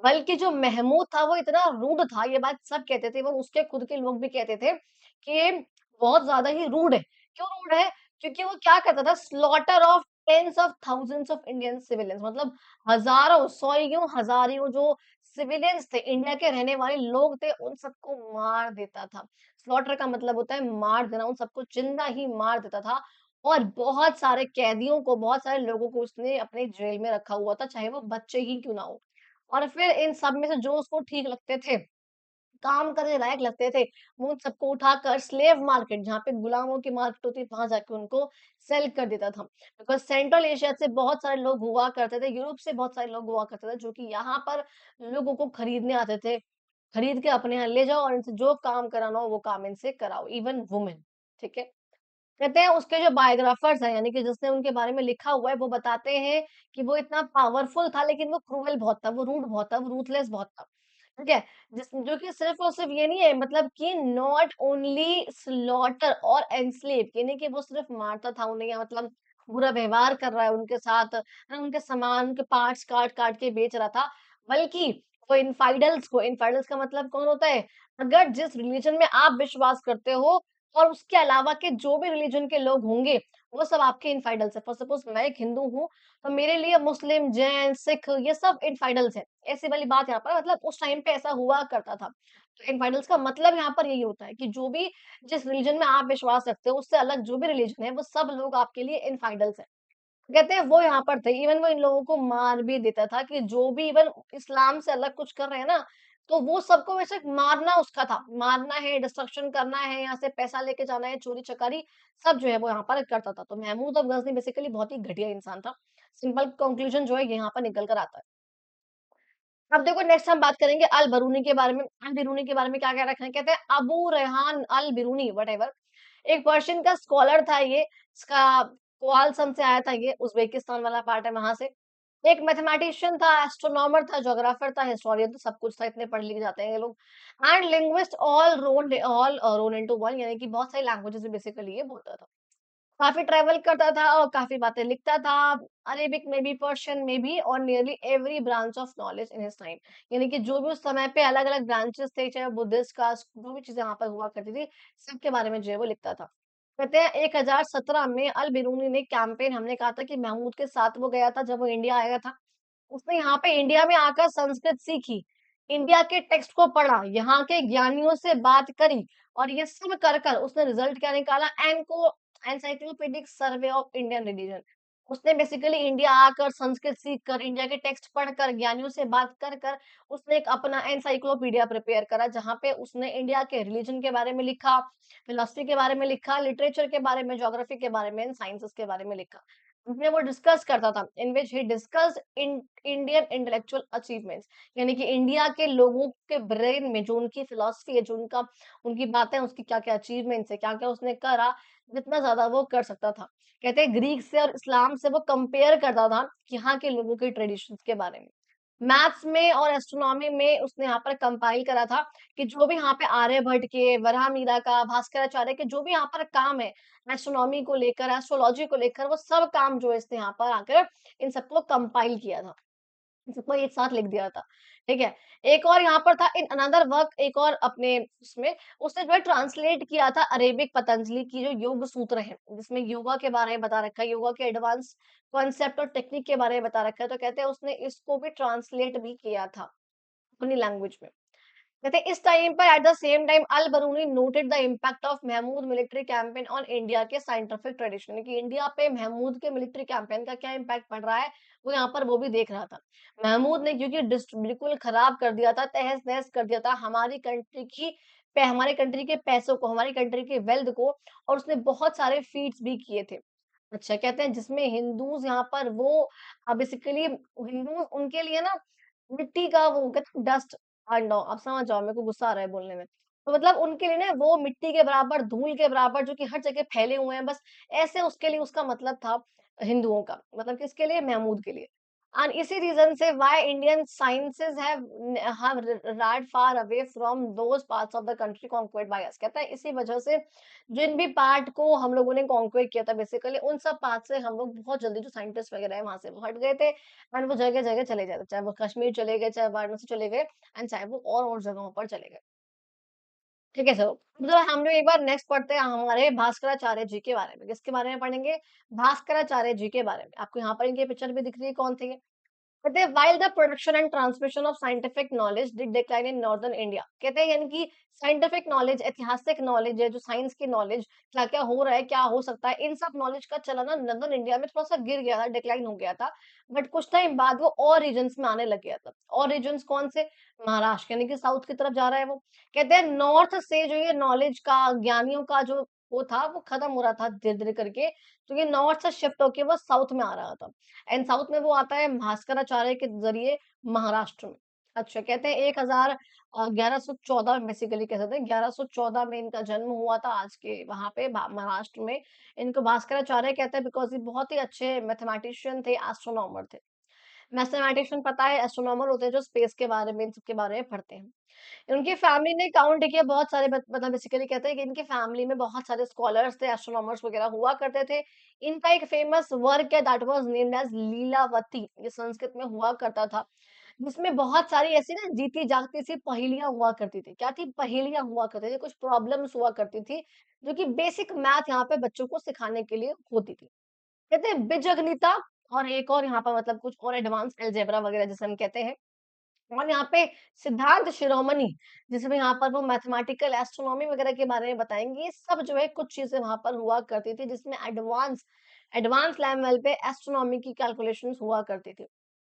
बल्कि जो महमूद था वो इतना रूड था ये बात सब कहते थे वो उसके खुद के लोग भी कहते थे कि बहुत ज्यादा ही रूड है। क्यों रूड है क्योंकि वो क्या करता था slaughter of tens of thousands of Indian civilians मतलब हजारों सौ क्यों हजारों जो सिविलियंस थे इंडिया के रहने वाले लोग थे उन सबको मार देता था। स्लॉटर का मतलब होता है मार देना उन सबको जिंदा ही मार देता था। और बहुत सारे कैदियों को बहुत सारे लोगों को उसने अपने जेल में रखा हुआ था चाहे वो बच्चे ही क्यों ना हो। और फिर इन सब में से जो उसको ठीक लगते थे काम करने लायक लगते थे वो उन सबको उठाकर स्लेव मार्केट जहाँ पे गुलामों की मार्केट होती वहां जाके उनको सेल कर देता था। बिकॉज सेंट्रल एशिया से बहुत सारे लोग हुआ करते थे यूरोप से बहुत सारे लोग हुआ करते थे जो कि यहाँ पर लोगों को खरीदने आते थे। खरीद के अपने यहाँ ले जाओ और इनसे जो काम कराना हो वो काम इनसे कराओ इवन वुमेन। ठीक है। कहते हैं उसके जो बायोग्राफर्स हैं, यानी कि जिसने उनके बारे में लिखा हुआ है, वो बताते हैं कि वो इतना पावरफुल था, लेकिन वो क्रूएल बहुत था, वो रूड बहुत था, वो रूथलेस बहुत था। ठीक है? जो कि सिर्फ़ और सिर्फ़ ये नहीं है, मतलब कि नॉट ओनली स्लॉटर और एनस्लेव, ये नहीं कि वो सिर्फ़ मारता था उन्हें, या मतलब बुरा व्यवहार कर रहा है उनके साथ, उनके सामान, उनके पार्ट्स काट-काट के बेच रहा था, बल्कि वो इनफाइडल्स का मतलब कौन होता है? अगर जिस रिलीजन में आप विश्वास करते हो और उसके अलावा के जो भी रिलीजन के लोग होंगे, वो सब आपके इनफाइडल्स हैं। फॉर सपोज़ मैं एक हिंदू हूँ, तो मेरे लिए मुस्लिम, जैन, सिख ये सब इनफाइडल्स हैं। ऐसी वाली बात यहाँ पर, मतलब उस टाइम पे ऐसा हुआ करता था। तो इनफाइडल्स का मतलब यहाँ पर यही होता है कि जो भी जिस रिलीजन में आप विश्वास रखते हो, उससे अलग जो भी रिलीजन है, वो सब लोग आपके लिए इनफाइडल्स हैं। कहते हैं वो यहाँ पर थे, इवन वो इन लोगों को मार भी देता था कि जो भी इवन इस्लाम से अलग कुछ कर रहे हैं ना, तो वो सबको वैसे मारना उसका था। मारना है, डिस्ट्रक्शन करना है, यहाँ से पैसा लेके जाना है, चोरी-चकारी सब जो है वो यहाँ पर करता था। तो महमूद ऑफ गज़नी बेसिकली बहुत ही घटिया इंसान था। सिंपल कंक्लूजन जो है ये यहाँ पर निकल कर आता है। अब देखो नेक्स्ट हम बात करेंगे अल बरूनी के बारे में। अल बिरूनी के बारे में क्या कह रखा है, कहते हैं अबू रेहान अल बिरूनी व्हाटएवर, एक पर्शियन का स्कॉलर था ये, इसका क्वालसम से आया था ये, उज़्बेकिस्तान वाला पार्ट है वहाँ से। एक मैथमेटिशियन था, एस्ट्रोनॉमर था, ज्योग्राफर था, हिस्टोरियन तो सब कुछ था, इतने पढ़ लिख जाते हैं ये लोग। And linguist all rolled into one, यानी कि बहुत सारी लैंग्वेजेस में बेसिकली ये बोलता था। काफ़ी ट्रैवल करता था और काफ़ी बातें लिखता था, अरेबिक में भी, पर्शियन में भी, और nearly every branch of knowledge in his time, यानी कि जो भी उस समय पे अलग-अलग ब्रांचेस थे, चाहे बुद्धिस्ट का, जो भी चीज़ें वहाँ पर हुआ करती थी, सबके बारे में जो है वो लिखता था। कहते हैं 1017 में अल बिरूनी ने कैंपेन, हमने कहा था कि महमूद के साथ वो गया था जब वो इंडिया आया था। उसने यहाँ पे इंडिया में आकर संस्कृत सीखी, इंडिया के टेक्स्ट को पढ़ा, यहाँ के ज्ञानियों से बात करी, और ये सब कर कर उसने रिजल्ट क्या निकाला, एनसाइक्लोपीडिक सर्वे ऑफ इंडियन रिलीजन। उसने बेसिकली इंडिया आकर संस्कृत सीख कर, इंडिया के टेक्स्ट पढ़कर, ज्ञानियों से बात कर कर उसने एक अपना एनसाइक्लोपीडिया प्रिपेयर करा, जहाँ पे उसने इंडिया के रिलीजन के बारे में लिखा, फिलॉसफी के बारे में लिखा, लिटरेचर के बारे में, ज्योग्राफी के बारे में, साइंसेस के बारे में लिखा। उसमें वो डिस्कस करता था, in which he discussed Indian intellectual achievements, यानी कि इंडिया के लोगों के ब्रेन में जो उनकी फिलॉसफी है, जो उनका उनकी बातें, उसकी क्या-क्या अचीवमेंट्स है, क्या-क्या उसने करा, जितना ज़्यादा वो कर सकता था। कहते हैं ग्रीक से और इस्लाम से वो कंपेयर करता था कि यहाँ के लोगों के ट्रेडिशंस के बारे में। मैथ्स में और एस्ट्रोनॉमी में उसने यहाँ पर कंपाइल करा था कि जो भी यहाँ पे आर्यभट्ट के, वराहमिहिर का, भास्कराचार्य के जो भी यहाँ पर काम है, एस्ट्रोनॉमी को लेकर, एस्ट्रोलॉजी को लेकर, वो सब काम जो है इसने यहाँ पर आकर इन सबको कंपाइल किया था। सबको एक साथ लिख दिया था, ठीक है? एक और यहाँ पर था इन अनदर वर्क, एक और अपने उसमें उसने जो है ट्रांसलेट किया था अरेबिक पतंजलि की जो योग सूत्र हैं, जिसमें योगा के बारे में बता रखा है, योगा के एडवांस कॉन्सेप्ट और टेक्निक के बारे में बता रखा है, तो कहते हैं उसने इसको भी ट्रांसलेट भी किया था, अपनी लैंग्वेज में। कहते हैं इस टाइम पर at the same time Al Biruni noted the impact of Mahmud military campaign on India के साइंटिफिक ट्रेडिशन, यानी कि इंडिया पे महमूद के मिलिट्री कैंपेन का क्या इम्पैक्ट पड़ रहा है, वो यहाँ पर वो भी देख रहा था। महमूद ने क्योंकि बिल्कुल खराब कर दिया था, तहस नहस कर दिया था हमारी कंट्री की हमारे कंट्री के पैसों को, हमारी कंट्री के वेल्थ को, और उसने बहुत सारे फीट्स भी किए थे। अच्छा, कहते हैं जिसमें हिंदूज यहाँ पर वो बेसिकली हिंदू उनके लिए ना मिट्टी का वो कहते हैं डस्ट, आई नो आप समझ जाओ, मेरे को गुस्सा आ रहा है बोलने में। तो मतलब उनके लिए ना वो मिट्टी के बराबर, धूल के बराबर, जो कि हर जगह फैले हुए हैं, बस ऐसे उसके लिए उसका मतलब था हिंदुओं का। मतलब किसके लिए? महमूद के लिए। एंड इसी रीज़न से why Indian sciences have red far away from those parts of the country conquered by us, कहता है इसी वजह से जिन भी पार्ट को हम लोगों ने कॉन्क्वेर किया था बेसिकली, उन सब पार्ट से हम लोग बहुत जल्दी, जो साइंटिस्ट वगैरह है वहाँ से वो हट गए थे, एंड वो जगह-जगह चले जाते, चाहे वो कश्मीर चले गए, चाहे वाराणसी चले गए, एंड चाहे वो और जगहों पर चले गए। ठीक है सर। मतलब हम लोग एक बार नेक्स्ट पढ़ते हैं हमारे भास्कराचार्य जी के बारे में। किसके बारे में पढ़ेंगे? भास्कराचार्य जी के बारे में। आपको यहाँ पर इनकी पिक्चर भी दिख रही है, कौन थे ये? कहते हैं while the production and transmission of scientific knowledge did decline in northern India, कहते हैं यानी कि साइंटिफिक नॉलेज, ऐतिहासिक नॉलेज है, जो साइंस की नॉलेज, क्या क्या हो रहा है, क्या हो सकता है, इन सब नॉलेज का चलन ना नॉर्दर्न इंडिया में थोड़ा सा गिर गया था, डिक्लाइन हो गया था, बट कुछ टाइम बाद वो और रीजन्स में आने लग गया था। और रीजन्स कौन से? महाराष्ट्र, यानी कि साउथ की तरफ जा रहा है वो। कहते हैं नॉर्थ से जो ये नॉलेज का, ज्ञानियों का जो वो था, वो खत्म हो रहा था धीरे धीरे करके, तो ये नॉर्थ से शिफ्ट होके वो साउथ में आ रहा था, एंड साउथ में वो आता है भास्कराचार्य के ज़रिए महाराष्ट्र में। अच्छा, कहते हैं 1114 बेसिकली कह सकते हैं 1114 में इनका जन्म हुआ था आज के वहाँ पे महाराष्ट्र में। इनको भास्कराचार्य कहते हैं बिकॉज़ ये बहुत ही अच्छे मैथमेटिशियन थे, एस्ट्रोनॉमर थे। मैथमेटिशियन पता है एस्ट्रोनॉमर होते हैं जो स्पेस के बारे में, इन सब के बारे में पढ़ते हैं। उनकी फैमिली ने काउंट किया बहुत सारे मतलब बेसिकली कहते हैं कि इनकी फैमिली में बहुत सारे स्कॉलर्स थे, एस्ट्रोनॉमर्स वगैरह हुआ करते थे। इनका एक फेमस वर्क है that was named as Lilavati, ये संस्कृत में हुआ करता था। जिसमें बहुत सारी ऐसी ना जीती-जागती सी पहेलियाँ हुआ करती थी। क्या थी? पहेलियाँ हुआ करती थी, कुछ प्रॉब्लम्स हुआ करती थी, जो कि बेसिक मैथ यहाँ पे बच्चों को सिखाने के लिए होती थी। कहते हैं बीजगणिता और एक और यहाँ पर मतलब कुछ और एडवांस अलजेब्रा वगैरह जिसे हम कहते हैं। और यहाँ पे सिद्धांत शिरोमणि, जिसमें यहाँ पर वो मैथमेटिकल एस्ट्रोनॉमी वगैरह के बारे में बताएँगे। ये सब जो है कुछ चीज़ें वहाँ पर हुआ करती थी, जिसमें एडवांस एडवांस लेवल पे एस्ट्रोनॉमी की कैलकुलेशंस हुआ करती थी।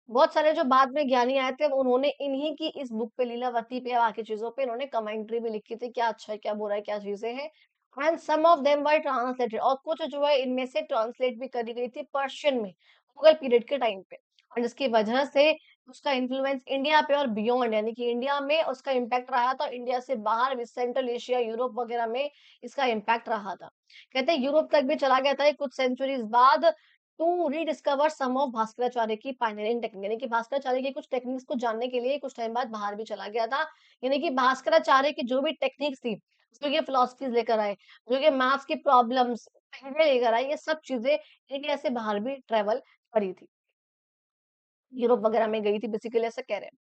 बहुत सारे जो बाद में ज्ञानी आए थे, उन्होंने इन्हीं की इस बुक पे लीलावती पे बाकी चीज़ों पे इन्होंने कमेंट्री भी लिखी थी, क्या अच्छा है, क्या बुरा है, क्या चीज़ें हैं। And some of them were translated और कुछ जो है इनमें से ट्रांसलेट भी करी गई थी पर्शियन में, मुगल पीरियड के टाइम पे। और जिसकी वजह से उसका इन्फ्लुएंस इंडिया पे और बियॉन्ड यानी कि इंडिया में उसका इम्पैक्ट रहा था, इंडिया से बाहर भी सेंट्रल एशिया, यूरोप वगैरह में इसका इम्पैक्ट रहा था। कहते हैं यूरोप तक भी चला गया था ये कुछ सेंचुरीज़ बाद to rediscover some of Bhaskaracharya की पायनियरिंग टेक्निक यानी कि भास्कराचार्य की कुछ टेक्निक्स को जानने के लिए कुछ टाइम बाद बाहर भी चला गया था। यानी कि भास्कराचार्य की जो भी टेक्निक्स थी, जो ये फिलॉसफीज़ लेकर आए, जो ये मैथ्स की प्रॉब्लम्स पहले लेकर आए, ये सब चीज़ें इंडिया से बाहर भी ट्रैवल करी थी। यूरोप वगैरह में गई थी बेसिकली ऐसा कह रहे हैं।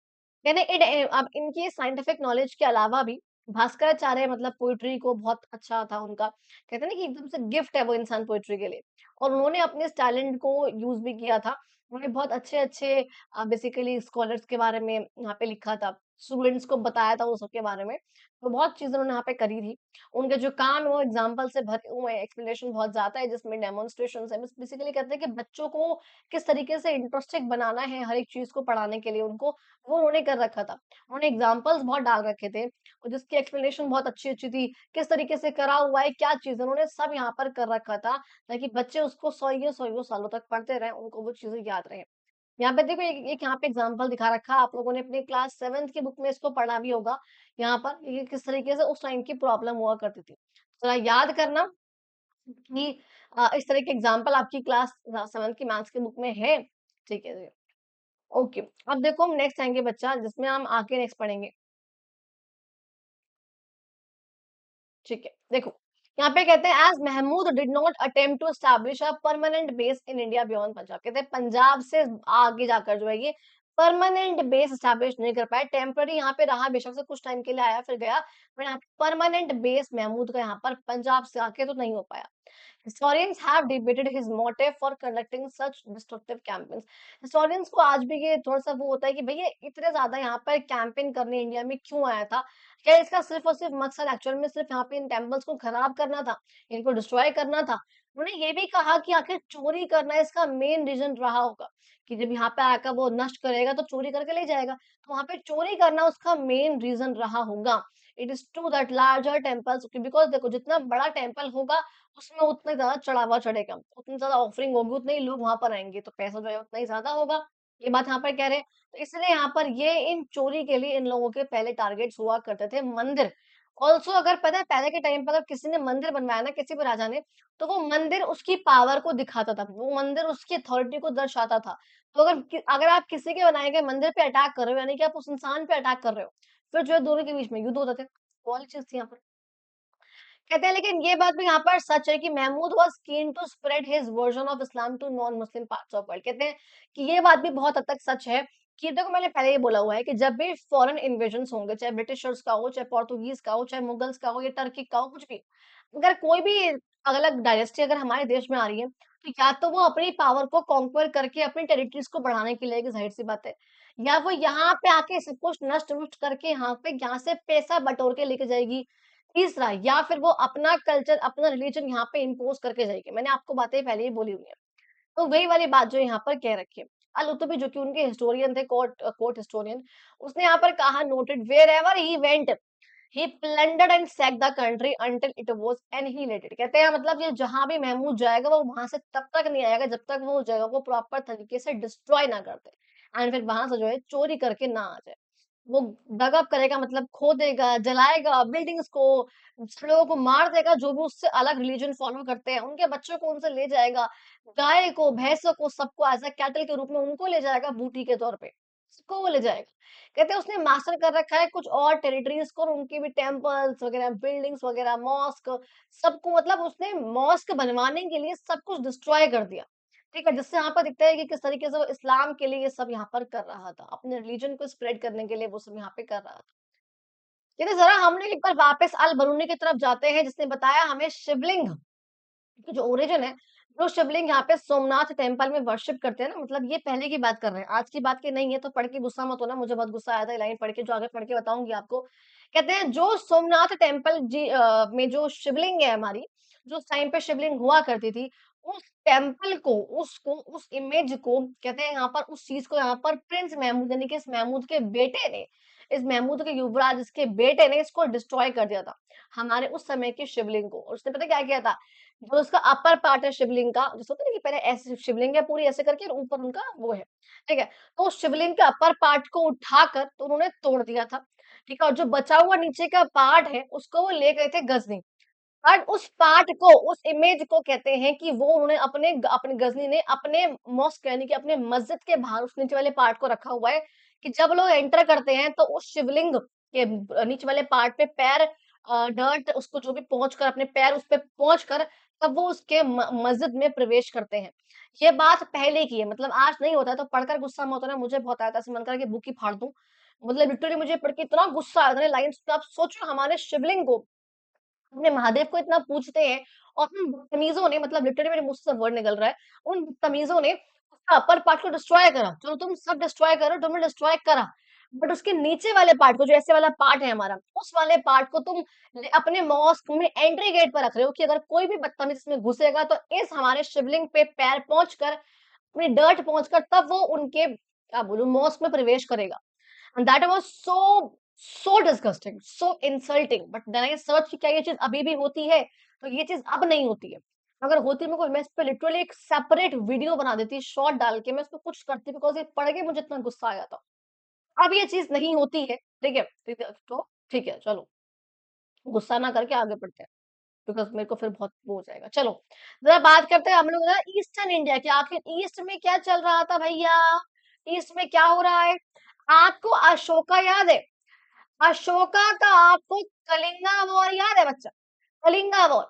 यानी अब इनकी साइंटिफिक नॉलेज के अलावा भी भास्कराचार्य मतलब पोएट्री को बहुत अच्छा था उनका। कहते हैं ना कि एकदम से गिफ्ट है वो इंसान पोएट्री के लिए और उन्होंने अपने इस टैलेंट को यूज़ भी किया था। उन्होंने बहुत अच्छे-अच्छे बेसिकली स्कॉलर्स के बारे में यहाँ पे लिखा था। स्टूडेंट्स को बताया था वो सबके बारे में। तो बहुत चीज़ें उन्होंने यहाँ पे करी थी। उनके जो काम है वो एग्ज़ाम्पल से भरे हुए हैं, एक्सप्लेनेशन बहुत ज़्यादा है जिसमें डेमोंस्ट्रेशंस है। बस बेसिकली कहते हैं कि बच्चों को किस तरीके से इंटरेस्टिंग बनाना है हर एक चीज़ को पढ़ाने के लिए उनको वो उन्होंने कर रखा था। उन्होंने एग्ज़ाम्पल्स बहुत डाल रखे थे और जिसकी एक्सप्लेनेशन बहुत अच्छी-अच्छी थी। किस तरीके से करा हुआ है, क्या चीज़ है, उन्होंने सब यहाँ पर कर रखा था, ताकि बच्चे उसको सौयों-सौयों सालों तक पढ़ते रहें, उनको वो चीज़ें याद रहें। यहाँ पे देखो एक एक यहाँ पे एग्ज़ाम्पल दिखा रखा है, आप लोगों ने अपनी क्लास 7th की बुक में इसको पढ़ा भी होगा। यहाँ पर ये किस तरीके से उस टाइम की प्रॉब्लम हुआ करती थी। ज़रा याद करना कि इस तरह के एग्ज़ाम्पल आपकी क्लास 7th की मैथ्स की बुक में है। ठीक है जी। ओके, अब देखो हम नेक्स्ट आएँगे बच्चा जिसमें हम आगे नेक्स्ट पढ़ेंगे। ठीक है, देखो यहाँ पे कहते हैं as Mahmud did not attempt to establish a permanent base in India beyond Punjab. कहते हैं पंजाब से आगे जाकर जो है ये परमानेंट बेस एस्टैब्लिश नहीं कर पाया। टेम्पररी यहाँ पे रहा बेशक से कुछ टाइम के लिए आया फिर गया, पर यहाँ पे परमानेंट बेस महमूद का यहाँ पर पंजाब से आके तो नहीं हो पाया। Historians have debated his motive for conducting such destructive campaigns. Historians को आज भी ये थोड़ा-सा वो होता है कि भई ये इतने ज़्यादा यहाँ पर कैंपेन करने इंडिया में क्यों आया था? क्या इसका सिर्फ़ और सिर्फ़ मकसद एक्चुअल में सिर्फ़ यहाँ पे इन टेम्पल्स को खराब करना था? इनको डिस्ट्रॉय करना था? उन्होंने ये भी कहा कि आखिर चोरी करना इसका मेन रीज़न रहा होगा, कि जब यहाँ पे आकर वो नष्ट करेगा तो चोरी करके ले जाएगा। तो वहाँ पे चोरी करना उसका मेन रीज़न रहा होगा। It is true that larger temples because देखो जितना बड़ा टेम्पल होगा उसमें उतना ज़्यादा चढ़ावा चढ़ेगा, उतनी ज़्यादा ऑफरिंग होगी, उतने ही लोग वहाँ पर आएँगे, तो पैसा जो है उतना ही ज़्यादा होगा। ये बात यहाँ पर कह रहे हैं। तो इसलिए यहाँ पर ये इन चोरी के लिए इन लोगों के पहले टारगेट्स हुआ करते थे मंदिर। ऑल्सो अगर पता है पहले के टाइम पे अगर किसी ने मंदिर बनवाया ना किसी भी राजा ने, तो वो मंदिर उसकी पावर को दिखाता था, वो मंदिर उसकी अथॉरिटी को दर्शाता था। तो अगर आप किसी के बनाए गए मंदिर पे अटैक कर रहे हो, यानी कि आप उस इंसान पे अटैक कर रहे हो, फिर जो है दोनों के बीच में युद्ध होते थे। वो वाली चीज़ थी यहाँ पर। कहते हैं लेकिन ये बात भी यहाँ पर सच है कि Mahmud was keen to spread his version of Islam to non Muslim parts of world. कहते हैं कि ये बात भी बहुत हद तक सच है कि देखो मैंने पहले ही बोला हुआ है कि जब भी फॉरेन इन्वेजन्स होंगे, चाहे ब्रिटिशर्स का हो, चाहे पोर्तुगीज़ का हो, चाहे मुगल्स का हो या टर्की का हो, कुछ भी। अगर कोई भी अलग डायनेस्टी अगर हमारे देश में आ रही है, तो या तो वो अपनी पावर को कॉन्क्वर करके अपनी टेरिटरीज़ को बढ़ाने के लिए आएगी, ज़ाहिर-सी बात है। या वो यहाँ पे आके सब कुछ नष्ट-वष्ट करके यहाँ से पैसा बटोर के लेके जाएगी। तीसरा या फिर वो अपना कल्चर, अपना रिलीजन यहाँ पे इम्पोज़ करके जाएगी। मैंने आपको बातें पहले ही बोली हुई हैं। तो वही वाली बात जो यहाँ पर कह रखी है। अल-कुतुबी जो कि उनके हिस्टोरियन थे, कोर्ट हिस्टोरियन, उसने यहाँ पर कहा noted wherever he went, he plundered and sacked the country until it was annihilated. कहते हैं मतलब ये जहाँ भी महमूद जाएगा वो वहाँ से तब तक नहीं आएगा जब तक वो उस जगह को प्रॉपर तरीके से डिस्ट्रॉय ना कर दे। एंड फिर वहाँ से जो है चोरी करके ना आ जाए। वो डग अप करेगा मतलब खोदेगा, जलाएगा बिल्डिंग्स को, सब लोगों को मार देगा जो भी उससे अलग रिलीजन फॉलो करते हैं, उनके बच्चों को उनसे ले जाएगा, गाय को, भैंसों को, सबको एज़ अ कैटल के रूप में उनको ले जाएगा बूटी के तौर पे, सबको वो ले जाएगा। कहते हैं उसने मास्टर कर रखा है कुछ और टेरिटरीज़ को और उनके भी टेम्पल्स वगैरह, बिल्डिंग्स वगैरह, मॉस्क सबको मतलब उसने मॉस्क बनवाने के लिए सब कुछ डिस्ट्रॉय कर दिया। ठीक है, जिससे यहाँ पर दिखता है कि किस तरीके से वो इस्लाम के लिए ये सब यहाँ पर कर रहा था। अपने रिलीजन को स्प्रेड करने के लिए वो सब यहाँ पे कर रहा था। कहते ज़रा हम लोग एक बार वापस अल-बरूनी की तरफ जाते हैं जिसने बताया हमें शिवलिंग की जो ओरिजिन है, जो शिवलिंग यहाँ पे सोमनाथ टेम्पल में वर्शिप करते हैं ना मतलब ये पहले की बात कर रहे हैं, आज की बात की नहीं है तो पढ़ के गुस्सा मत होना, मुझे बहुत गुस्सा आया था ये लाइन पढ़ के जो आगे पढ़ के बताऊँगी आपको। कहते हैं जो सोमनाथ टेम्पल में जो शिवलिंग है हमारी, जो उस टाइम पे शिवलिंग हुआ करती थी, उस टेम्पल को, उसको, उस इमेज को कहते हैं यहाँ पर उस चीज़ को यहाँ पर प्रिंस महमूद यानी कि इस महमूद के बेटे ने, इस महमूद के युवराज इसके बेटे ने इसको डिस्ट्रॉय कर दिया था, हमारे उस समय की शिवलिंग को। और उसने पता है क्या किया था? जो उसका अपर पार्ट है शिवलिंग का, जैसे होता है ना कि पहले ऐसे शिवलिंग है पूरी ऐसे करके और ऊपर उनका वो है, ठीक है? तो उस शिवलिंग के अपर पार्ट को उठाकर तो उन्होंने तोड़ दिया था, ठीक है? और जो बचा हुआ नीचे का पार्ट है, उसको वो ले गए थे गज़नी। और उस पार्ट को, उस इमेज को कहते हैं कि वो उन्होंने अपने गज़नी ने अपने मॉस्क यानी कि अपने मस्जिद के बाहर उस नीचे वाले पार्ट को रखा हुआ है, कि जब लोग एंटर करते हैं तो उस शिवलिंग के नीचे वाले पार्ट पे पैर डर्ट उसको जो भी पोंछ कर अपने पैर उस पे पोंछ कर तब वो उसके मस्जिद में प्रवेश करते हैं। ये बात पहले की है मतलब आज नहीं होता है तो पढ़कर गुस्सा मत होना मुझे बहुत आया था ऐसे मन करा कि बुक ही फाड़ दूँ। मतलब लिटरली मुझे पढ़ के इतना गुस्सा आया था ना लाइन्स तो आप सोचो हमारे शिवलिंग को अपने महादेव को इतना पूजते हैं और उन बदतमीज़ों ने मतलब लिटरली मेरे मुँह से वर्ड निकल रहा है, उन बदतमीज़ों ने उसका अपर पार्ट को डिस्ट्रॉय करा। चलो तुम सब डिस्ट्रॉय करो, तुमने डिस्ट्रॉय करा, बट उसके नीचे वाले पार्ट को जो ऐसे वाला पार्ट है हमारा, उस वाले पार्ट को तुम अपने मॉस्क में एंट्री गेट पर रख रहे हो कि अगर कोई भी बदतमीज़ इसमें घुसेगा तो इस हमारे शिवलिंग पे पैर पहुँच कर, अपनी डर्ट पहुँच कर तब वो उनके क्या बोलूँ मॉस्क में प्रवेश करेगा। And that was so disgusting, so insulting. But then I search कि क्या ये चीज़ अभी भी होती है? तो ये चीज़ अब नहीं होती है। अगर होती मैं इस पे लिटरली एक सेपरेट वीडियो बना देती, शॉर्ट डाल के मैं इसपे कुछ करती बिकॉज़ ये पढ़ के मुझे इतना गुस्सा आया था। अब ये चीज़ नहीं होती है, ठीक है? तो ठीक है, चलो गुस्सा ना करके आगे बढ़ते हैं बिकॉज़ मेरे को फिर बहुत वो हो जाएगा। चलो, ज़रा बात करते हैं हम लोग ना ईस्टर्न इंडिया की। आखिर ईस्ट में क्या चल रहा था भैया? ईस्ट में क्या हो रहा है? आपको अशोका याद है? अशोका का आपको कलिंगा वॉर याद है बच्चा? कलिंगा वॉर,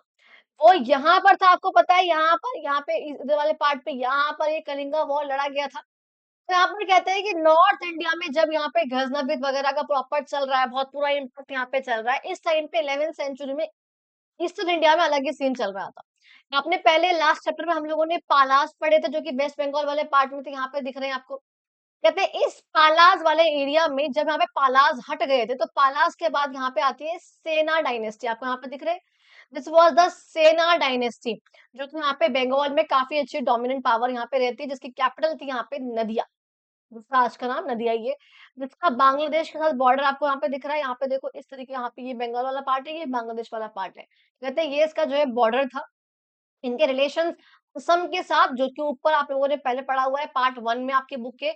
वो यहाँ पर था आपको पता है यहाँ पे इधर वाले पार्ट पे यहाँ पर ये कलिंगा वॉर लड़ा गया था। तो यहाँ पर कहते हैं कि नॉर्थ इंडिया में जब यहाँ पे गज़नविद वगैरह का प्रॉपर चल रहा है, बहुत पूरा इम्पैक्ट यहाँ पे चल रहा है। इस टाइम पे 11th सेंचुरी में ईस्टर्न इंडिया में अलग ही सीन चल रहा था। आपने पहले लास्ट चैप्टर में हम लोगों ने पालास पढ़े थे जो कि वेस्ट बंगाल वाले पार्ट में थे, यहाँ पे दिख रहे हैं आपको। कहते हैं इस पालास वाले एरिया में जब यहाँ पे पालास हट गए थे, तो पालास के बाद यहाँ पे आती है सेना डायनेस्टी आपको यहाँ पे दिख रहे हैं? दिस वाज़ द सेना डायनेस्टी जो कि यहाँ पे बंगाल में काफ़ी अच्छी डोमिनेंट पावर यहाँ पे रहती है, जिसकी कैपिटल थी यहाँ पे नदिया, जिसका आज का नाम नदिया ही है, जिसका बांग्लादेश के साथ बॉर्डर आपको यहाँ पे दिख रहा है, यहाँ पे देखो इस तरीके यहाँ पे ये बंगाल वाला पार्ट है, ये बांग्लादेश वाला पार्ट है। कहते हैं ये इसका जो है बॉर्डर था, इनके रिलेशंस असम के साथ जो कि ऊपर आप लोगों ने पहले पढ़ा हुआ है पार्ट 1 में आपकी बुक के,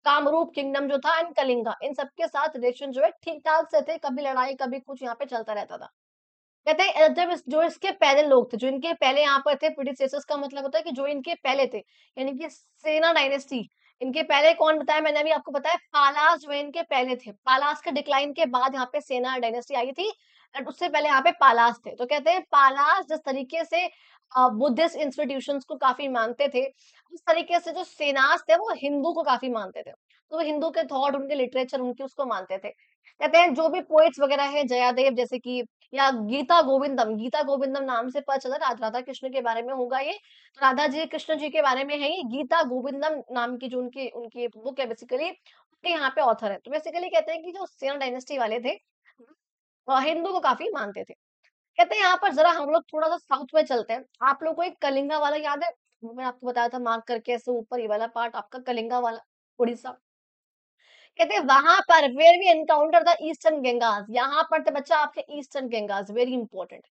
कामरूप किंगडम जो था एंड कलिंगा, इन सबके साथ रिलेशन जो है ठीक-ठाक से थे, कभी लड़ाई, कभी कुछ यहाँ पे चलता रहता था। कहते हैं जब जो इसके पहले लोग थे, जो इनके पहले यहाँ पर थे प्रीडिसेसर्स का मतलब होता है कि जो इनके पहले थे, यानी कि सेना डायनेस्टी, इनके पहले कौन बताया मैंने अभी आपको बताया पालास जो है इनके पहले थे। पालास के डिक्लाइन के बाद यहाँ पे सेना डायनेस्टी आई थी एंड उससे पहले यहाँ पे पालास थे। तो कहते हैं पालास जिस तरीके से बुद्धिस्ट इंस्टीट्यूशंस को काफ़ी मानते थे, उस तरीके से जो सेनास थे वो हिंदू को काफ़ी मानते थे। तो वो हिंदू के थॉट, उनके लिटरेचर, उनके उसको मानते थे। कहते हैं जो भी पोएट्स वगैरह हैं जयादेव जैसे कि या गीता गोविंदम नाम से पता चला राधा कृष्ण के बारे में होगा ये। राधा जी कृष्ण जी के बारे में है ये गीता गोविंदम नाम की जो उनकी उनकी बुक है बेसिकली उनके यहाँ पे ऑथर है। तो बेसिकली कहते हैं कि जो सेन डायनेस्टी वाले थे हिंदू को काफ़ी मानते थे। कहते हैं यहाँ पर ज़रा हम लोग थोड़ा-सा साउथ में चलते हैं। आप लोगों को एक कलिंगा वाला याद है? वो मैंने आपको बताया था मार्क करके ऐसे ऊपर ये वाला पार्ट आपका कलिंगा वाला, उड़ीसा। कहते हैं वहाँ पर where we encounter the eastern Gangas यहाँ पर थे बच्चा आपके ईस्टर्न गंगास वेरी इंपॉर्टेंट।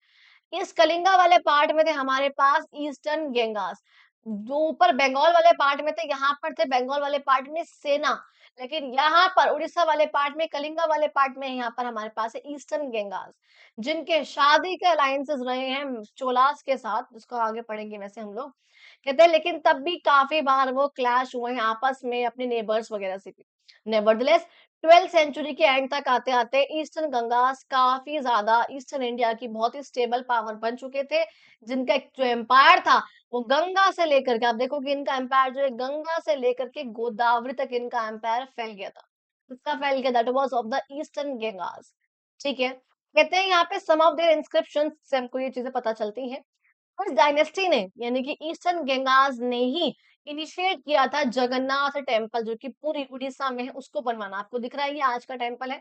इस कलिंगा वाले पार्ट में थे हमारे पास ईस्टर्न गंगास। जो ऊपर बंगाल वाले पार्ट में थे यहाँ पर थे बंगाल वाले पार्ट में सेना। लेकिन यहाँ पर उड़ीसा वाले पार्ट में, कलिंगा वाले पार्ट में यहाँ पर हमारे पास है ईस्टर्न गंगास, जिनके शादी के अलायंसेस रहे हैं चोलास के साथ, जिसको आगे पढ़ेंगे वैसे हम लोग। कहते हैं लेकिन तब भी काफ़ी बार वो क्लैश हुए हैं आपस में अपने नेबर्स वगैरह से भी। नेवरदलेस 12th सेंचुरी के एंड तक आते-आते ईस्टर्न गंगास काफ़ी ज़्यादा ईस्टर्न इंडिया की बहुत ही स्टेबल पावर बन चुके थे, जिनका एक जो एम्पायर था वो गंगा से लेकर के, आप देखोगे इनका एम्पायर जो है गंगा से लेकर के गोदावरी तक इनका एम्पायर फैल गया था। किसका फैल गया? That was of the eastern Gangas. ठीक है? कहते हैं यहाँ पे सम ऑफ देयर इंस्क्रिप्शंस से हमको ये चीज़ें पता चलती हैं। उस डायनेस्टी ने यानी कि ईस्टर्न गंगास ने ही इनिशिएट किया था जगन्नाथ टेम्पल, जो कि पूरी उड़ीसा में है, उसको बनवाना। आपको दिख रहा है ये आज का टेम्पल है।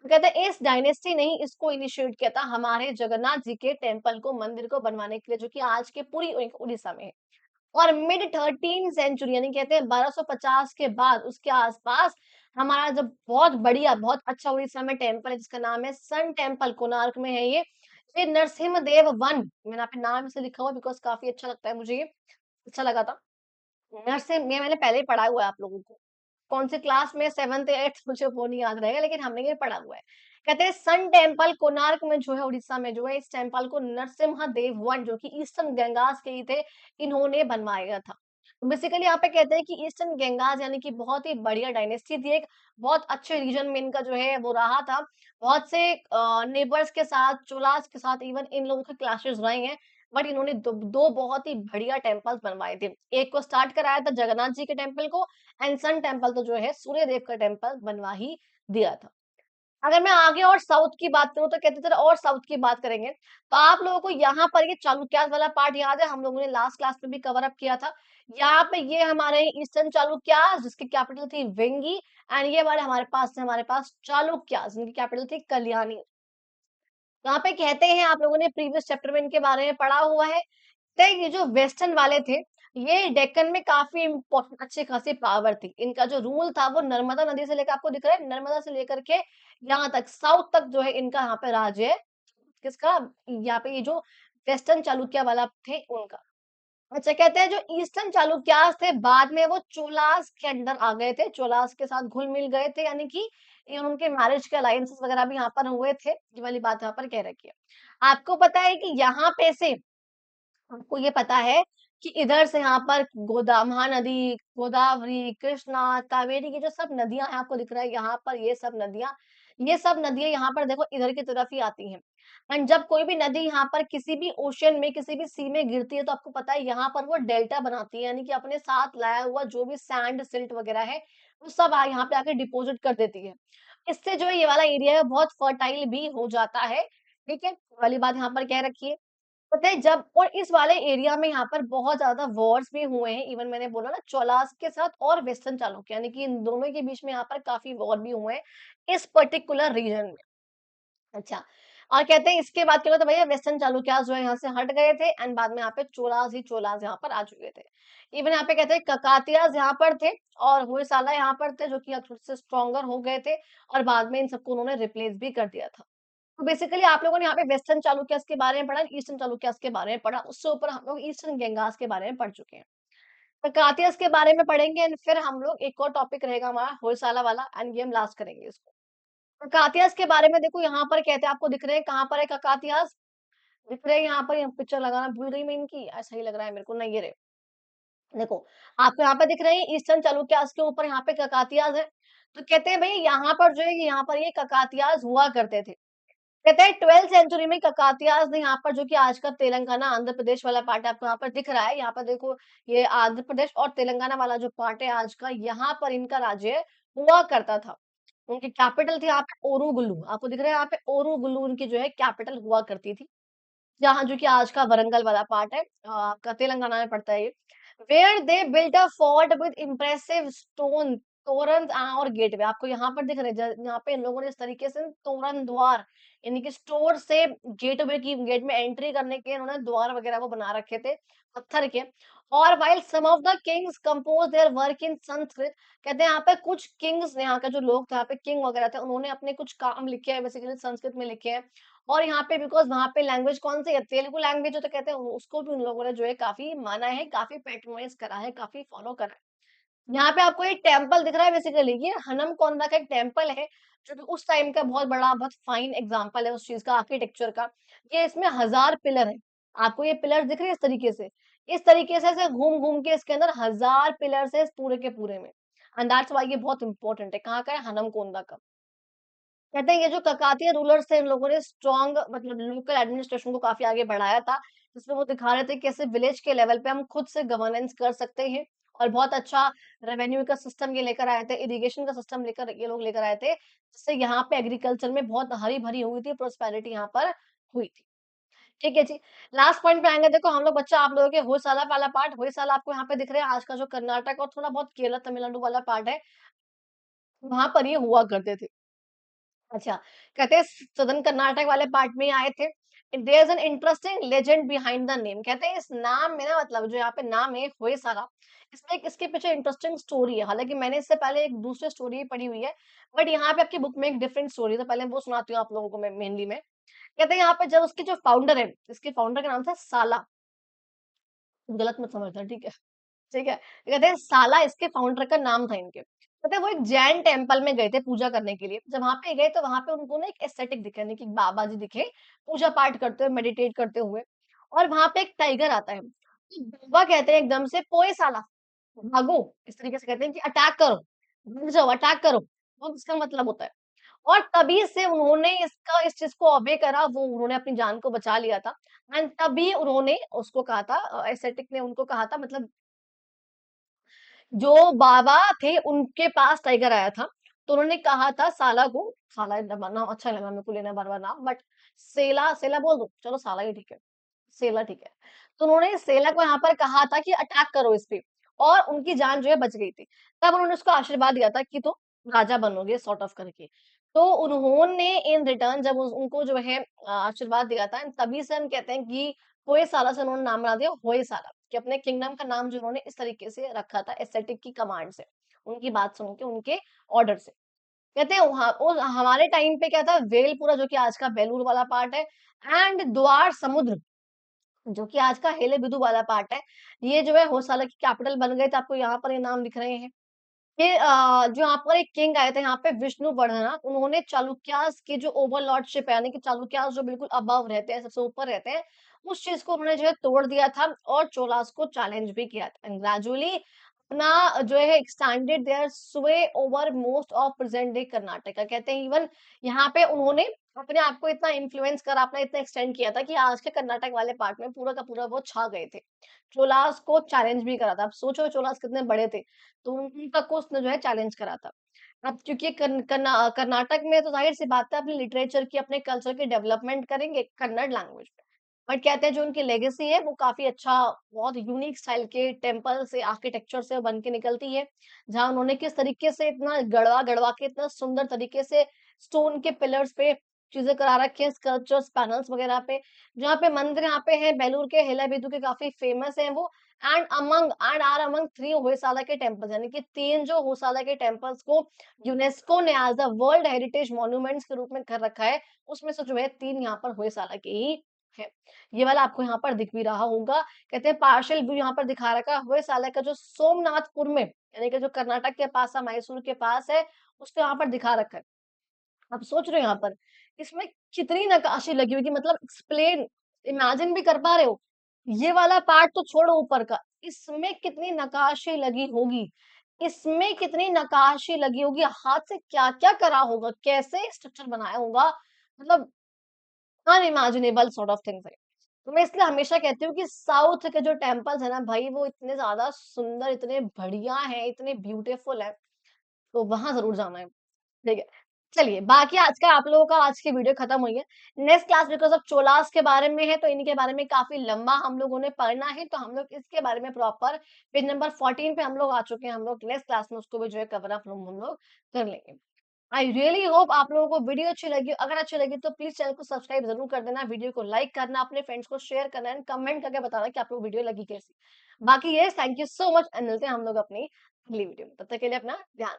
तो कहते हैं इस डायनेस्टी ने ही इसको इनिशिएट किया था हमारे जगन्नाथ जी के टेम्पल को, मंदिर को बनवाने के लिए, जो कि आज के पूरी उड़ीसा में है। और मिड 13 सेंचुरी यानी कहते हैं 1250 के बाद उसके आसपास हमारा जब बहुत बढ़िया, बहुत अच्छा उड़ीसा में टेम्पल है जिसका नाम है सन टेम्पल, कोणार्क में है ये। ये नरसिम्हा देव वन, मैंने यहाँ पे नाम इसलिए लिखा हुआ बिकॉज़ काफ़ी अच्छा लगता है मुझे ये, अच्छा लगा था। नरसिम्हा ये मैंने पहले ही पढ़ा हुआ है आप लोगों को। कौन सी क्लास में 7th या 8th मुझे वो नहीं याद रहेगा, लेकिन हमने ये पढ़ा हुआ है। कहते हैं सन टेम्पल कोणार्क में जो है उड़ीसा में जो है, इस टेम्पल को नरसिम्हा देव वन, जो कि ईस्टर्न गंगास के ही थे, इन्होंने बनवाया था। बेसिकली यहाँ पे कहते हैं कि ईस्टर्न गंगास यानी कि बहुत ही बढ़िया डायनेस्टी थी एक, बहुत अच्छे रीजन में इनका जो है वो रहा था। बहुत से नेबर्स के साथ, चोलास के साथ इवन इन लोगों के क्लैशेस रहे हैं। बट इन्होंने दो बहुत ही बढ़िया टेम्पल्स बनवाए थे। एक को स्टार्ट कराया था जगन्नाथ जी के टेम्पल को, एंड सन टेम्पल तो जो है सूर्य देव का टेम्पल बनवा ही दिया था। अगर मैं आगे और साउथ की बात करूँ तो कहते थे और साउथ की बात करेंगे, तो आप लोगों को यहाँ पर ये चालुक्यास वाला पार्ट याद है? हम लोगों ने लास्ट क्लास में भी कवर अप किया था। यहाँ पे ये हमारे ईस्टर्न चालुक्यास जिसकी कैपिटल थी वेंगी, एंड ये वाले हमारे पास चालुक्यास जिनकी कैपिटल थी कल्याणी। वहाँ पे कहते हैं, आप लोगों ने प्रीवियस चैप्टर में इनके बारे में पढ़ा हुआ है, तो ये जो वेस्टर्न वाले थे, ये डेक्कन में काफ़ी इम्पोर्टेंट अच्छी खासी पावर थी। इनका जो रूल था वो नर्मदा नदी से लेकर, आपको दिख रहा है नर्मदा से लेकर के यहाँ तक साउथ तक जो है इनका यहाँ पे राज है। किसका? यहाँ पे ये जो वेस्टर्न चालुक्य वाला थे उनका। अच्छा, कहते हैं जो ईस्टर्न चालुक्यास थे बाद में वो चोलास के अंडर आ गए थे, चोलास के साथ घुल-मिल गए थे, यानी कि ये उनके मैरिज के अलायंसेस वगैरह भी यहाँ पर हुए थे। ये वाली बात यहाँ पर कह रखी है। आपको पता है कि यहाँ पे से आपको ये पता है कि इधर से यहाँ पर महानदी, गोदावरी, कृष्णा, कावेरी, ये जो सब नदियाँ हैं आपको दिख रहा है यहाँ पर, ये सब नदियाँ यहाँ पर देखो इधर की तरफ ही आती हैं। एंड जब कोई भी नदी यहाँ पर किसी भी ओशन में, किसी भी सी में गिरती है तो आपको पता है यहाँ पर वो डेल्टा बनाती है, यानी कि अपने साथ लाया हुआ जो भी सैंड, सिल्ट वगैरह है, वो सब यहाँ पे आके डिपॉजिट कर देती है। इससे जो है ये वाला एरिया है बहुत फर्टाइल भी हो जाता है। ठीक है? ये वाली बात यहाँ पर कह रखी है। पता है जब और इस वाले एरिया में यहाँ पर बहुत ज़्यादा वॉर्स भी हुए हैं। इवन मैंने बोला ना चोलास के साथ और वेस्टर्न चालुक्य, यानी कि इन दोनों के बीच में यहाँ पर काफ़ी वॉर भी हुए हैं, इस पर्टिकुलर रीजन में। अच्छा, और कहते हैं इसके बाद क्या हुआ था भैया, वेस्टर्न चालुक्यास जो है यहाँ से हट गए थे, एंड बाद में यहाँ पे चोलास यहाँ पर आ चुके थे। इवन यहाँ पे कहते हैं ककातियास यहाँ पर थे और होयसाला यहाँ पर थे, जो कि अब थोड़े से स्ट्रॉन्गर हो गए थे, और बाद में इन सबको उन्होंने रिप्लेस भी कर दिया था। तो बेसिकली आप लोगों ने यहाँ पे वेस्टर्न चालुक्यास के बारे में पढ़ा, ईस्टर्न चालुक्यास के बारे में पढ़ा, उससे ऊपर हम लोग ईस्टर्न गंगास के बारे में पढ़ चुके हैं। ककातियास के बारे में पढ़ेंगे, एंड फिर हम लोग एक और टॉपिक रहेगा हमारा होयसाला वाला, एंड ये हम लास्ट करेंगे इसको। ककातियास के बारे में देखो यहाँ पर कहते हैं, आपको दिख रहे हैं कहाँ पर है ककातियास? दिख रहे हैं यहाँ पर, यहाँ पिक्चर लगाना भूल गई मैं इनकी, ऐसा ही लग रहा है मेरे को, नहीं ये रहे। देखो, आपको यहाँ पे दिख रहे हैं ईस्टर्न चालुक्यास के ऊपर यहाँ पे ककातियास है। तो कहते हैं भई यहाँ पर जो है यहाँ पर ये ककातियास हुआ करते थे। कहते हैं 12th सेंचुरी में ककातियास ने यहाँ पर, जो कि आज का तेलंगाना, आंध्र प्रदेश वाला पार्ट आपको यहाँ पर दिख रहा है। यहाँ पर देखो ये आंध्र प्रदेश और तेलंगाना वाला जो पार्ट है आज का, यहाँ पर इनका राज्य हुआ करता था। उनकी कैपिटल थी यहाँ पे ओरुगुलु। आपको दिख रहा है यहाँ पे ओरुगुलु उनकी जो है कैपिटल हुआ करती थी। जहाँ जो कि आज का वरंगल वाला पार्ट है, आपका तेलंगाना में पड़ता है ये। Where they built a fort with impressive stone toran और गेटवे। आपको यहाँ पर दिख रहे हैं यहाँ पे इन लोगों ने इस तरीके से तोरण द्वार, यानी कि स्टोर से गेटवे की, गेट में एंट्री करने के इन्होंने द्वार वगैरह वो बना रखे थे पत्थर के। और while some of the kings compose their work in Sanskrit, कहते हैं यहाँ पे कुछ किंग्स ने, यहाँ का जो लोग थे, यहाँ पे किंग वगैरह थे, उन्होंने अपने कुछ काम लिखे हैं बेसिकली संस्कृत में लिखे हैं। और यहाँ पे बिकॉज़ वहाँ पे लैंग्वेज कौन-सी है? तेलुगु लैंग्वेज जो तो कहते हैं उसको भी उन लोगों ने जो है काफ़ी माना है, काफ़ी पैट्रोनाइज़ करा है, काफ़ी फॉलो करा है। यहाँ पे आपको एक टेम्पल दिख रहा है बेसिकली, ये हनमकोंडा का एक टेम्पल है, जो कि उस टाइम का बहुत बड़ा, बहुत फाइन एग्जाम्पल है उस चीज़ का, आर्किटेक्चर का। ये इसमें 1000 पिलर हैं। आपको ये पिलर दिख रहे हैं इस तरीके से? इस तरीके से ऐसे घूम-घूम के इसके अंदर 1000 पिलर्स हैं इस पूरे के पूरे में। एंड दैट्स व्हाई ये बहुत इम्पोर्टेंट है। कहाँ का है? हनमकोंडा का। कहते हैं ये जो ककातीय रूलर्स थे, इन लोगों ने स्ट्रॉन्ग मतलब लोकल एडमिनिस्ट्रेशन को काफ़ी आगे बढ़ाया था। जिसमें वो दिखा रहे थे कि कैसे विलेज के लेवल पे हम खुद से गवर्नेंस कर सकते हैं और बहुत अच्छा रेवेन्यू का सिस्टम ये लेकर आए थे, इरिगेशन का सिस्टम लेकर ये लोग लेकर आए थे, जिससे यहाँ पे एग्रीकल्चर में बहुत हरी-भरी हुई थी, प्रॉस्पेरिटी यहाँ पर हुई थी। ठीक है जी। लास्ट पॉइंट पे आएँगे, देखो हम लोग बच्चा आप लोगों के होयसाला वाला पार्ट, होयसाला आपको यहाँ पे दिख रहे हैं, आज का जो कर्नाटक और थोड़ा बहुत केरला, तमिलनाडु वाला पार्ट है, वहाँ पर ये हुआ करते थे। अच्छा, कहते हैं सदर्न कर्नाटक वाले पार्ट में ही आए थे। There is an interesting legend behind the name, कहते हैं इस नाम में ना मतलब जो यहाँ पे नाम है होयसाला, इसमें एक इसके पीछे इंटरेस्टिंग स्टोरी है। हालाँकि मैंने इससे पहले एक दूसरी स्टोरी पढ़ी हुई है, बट यहाँ पे आपकी बुक में एक डिफरेंट स्टोरी है, तो पहले वो सुनाती हूँ आप लोगों को मैं मेनली मैं। कहते हैं यहाँ पे जब उसके जो फाउंडर है, इसके फाउंडर का नाम था साला, गलत मत समझना, ठीक है? ठीक है? कहते हैं साला इसके फाउंडर का नाम था इनके। कहते हैं वो एक जैन टेम्पल में गए थे पूजा करने के लिए। जब वहाँ पे गए तो वहाँ पे उनको ना एक एस्थेटिक दिखे, यानी कि बाबा जी दिखे, पूजा पाठ करते हुए, मेडिटेट करते हुए और वहाँ पे एक टाइगर आता है। तो बाबा कहते हैं एकदम से पोए साला, भागो! इस तरीके से कहते हैं कि अटैक करो, भाग जाओ, अटैक करो। वो इसका मतलब होता है। और तभी से उन्होंने इसका इस चीज़ को ओबे करा, वो उन्होंने अपनी जान को बचा लिया था एंड तभी उन्होंने उसको कहा था एस्थेटिक ने उनको कहा था मतलब जो बाबा थे उनके पास टाइगर आया था, तो उन्होंने कहा था साला को, साला नाम अच्छा लगा मेरे को लेना बार-बार नाम, बट सेला सेला बोल दो, चलो साला ही ठीक है, सेला ठीक है। तो उन्होंने सेला को यहाँ पर कहा था कि अटैक करो इस पे और उनकी जान जो है बच गई थी। तब उन्होंने उसको आशीर्वाद दिया था कि तुम राजा बनोगे सॉर्ट ऑफ करके। तो उन्होंने इन रिटर्न जब उनको जो है आशीर्वाद दिया था, तभी से हम कहते हैं कि होयसाला से उन्होंने नाम बना दिया होयसाला, कि अपने किंगडम का नाम जो उन्होंने इस तरीके से रखा था एस्थेटिक की कमांड से, उनकी बात सुन के, उनके ऑर्डर से। कहते हैं वहाँ उस हमारे टाइम पे क्या था, वेलपुरा जो कि आज का बेलूर वाला पार्ट है एंड द्वार समुद्र जो कि आज का हेले-बिदु वाला पार्ट है। ये जो है होयसाला की कैपिटल बन गए थे, आपको यहाँ पर ये नाम दिख रहे हैं। ये जो यहाँ पर एक किंग आए थे यहाँ पे विष्णुवर्धना, उन्होंने चालुक्यास की जो ओवरलॉर्डशिप है, यानी कि चालुक्यास जो बिल्कुल अबव रहते हैं, सबसे ऊपर रहते हैं, उस चीज़ को उन्होंने जो है तोड़ दिया था और चोलास को चैलेंज भी किया था एंड ग्रेजुअली अपना जो है एक्सटेंडेड देयर स्वे over most of present day Karnataka. कहते हैं इवन यहाँ पे उन्होंने अपने आप को इतना इन्फ्लुएंस करा, अपना इतना एक्सटेंड किया था कि आज के कर्नाटक वाले पार्ट में पूरा का पूरा वो छा गए थे। चोलास को चैलेंज भी करा था। अब सोचो चोलास कितने बड़े थे। तो उनका को उसने जो है चैलेंज करा था। अब क्योंकि कर्नाटक में तो ज़ाहिर-सी बात है अपने लिटरेचर की, अपने कल्चर की डेवलपमेंट करेंगे कन्नड़ लैंग्वेज में। बट कहते हैं जो उनकी लेगेसी है वो काफ़ी अच्छा, बहुत यूनिक स्टाइल के टेम्पल से, आर्किटेक्चर से बन के निकलती है। जहाँ उन्होंने किस तरीके से इतना गढ़वा-गढ़वा के इतना सुंदर तरीके से स्टोन के पिलर्स पे चीज़ें करा रखी हैं, स्कल्पचर्स, पैनल्स वगैरह पे। जहाँ पे मंदिर यहाँ पे है बेलूर के, हेलाबीदु के काफ़ी फेमस हैं वो एंड आर अमंग 3 होयसाला के टेम्पल्स, यानी कि 3 जो होयसाला के टेम्पल्स को यूनेस्को ने as a world heritage monuments के रूप में कर रखा है, उसमें से जो है 3 यहाँ पर होयसाला के ही हैं। ये वाला आपको यहाँ पर दिख भी रहा होगा। कहते हैं पार्शियल व्यू यहाँ पर दिखा रखा है होयसाला का जो सोमनाथपुर में, यानी कि जो कर्नाटक के पास है, मैसूर के पास है, उसको यहाँ पर दिखा रखा है। आप सोच रहे हो यहाँ पर, इसमें कितनी नक्काशी लगी होगी, मतलब एक्सप्लेन इमेजिन भी कर पा रहे हो? ये वाला पार्ट तो छोड़ो ऊपर का, इसमें कितनी नक्काशी लगी होगी, इसमें कितनी नक्काशी लगी होगी, हाथ से क्या-क्या करा होगा, कैसे स्ट्रक्चर बनाया होगा, मतलब अनइमेजिनेबल सॉर्ट ऑफ थिंग्स है। तो मैं इसलिए हमेशा कहती हूँ कि साउथ के जो टेम्पल्स है ना भाई, वो इतने ज़्यादा सुंदर, इतने बढ़िया हैं, इतने ब्यूटीफुल हैं, तो वहाँ ज़रूर जाना है। ठीक है। चलिए, बाकी आज का आप लोगों का आज की वीडियो खत्म हुई है। Next class because of Cholas के बारे में है, तो इनके बारे में काफ़ी लंबा हम लोगों ने पढ़ना है, तो हम लोग इसके बारे में प्रॉपर पेज नंबर 14 पे हम लोग आ चुके हैं। हम लोग नेक्स्ट क्लास में उसको भी जो है कवर अप हम लोग कर लेंगे। आई रियली होप आप लोगों को वीडियो अच्छी लगी। अगर अच्छी लगी तो प्लीज़ चैनल को सब्सक्राइब ज़रूर कर देना, वीडियो को लाइक करना, अपने फ्रेंड्स को शेयर करना एंड कमेंट करके बताना कि आपको वीडियो लगी कैसी। बाकी yes, thank you so much and मिलते हैं हम लोग अपनी अगली वीडियो में। तब तक के लिए अपना ध्यान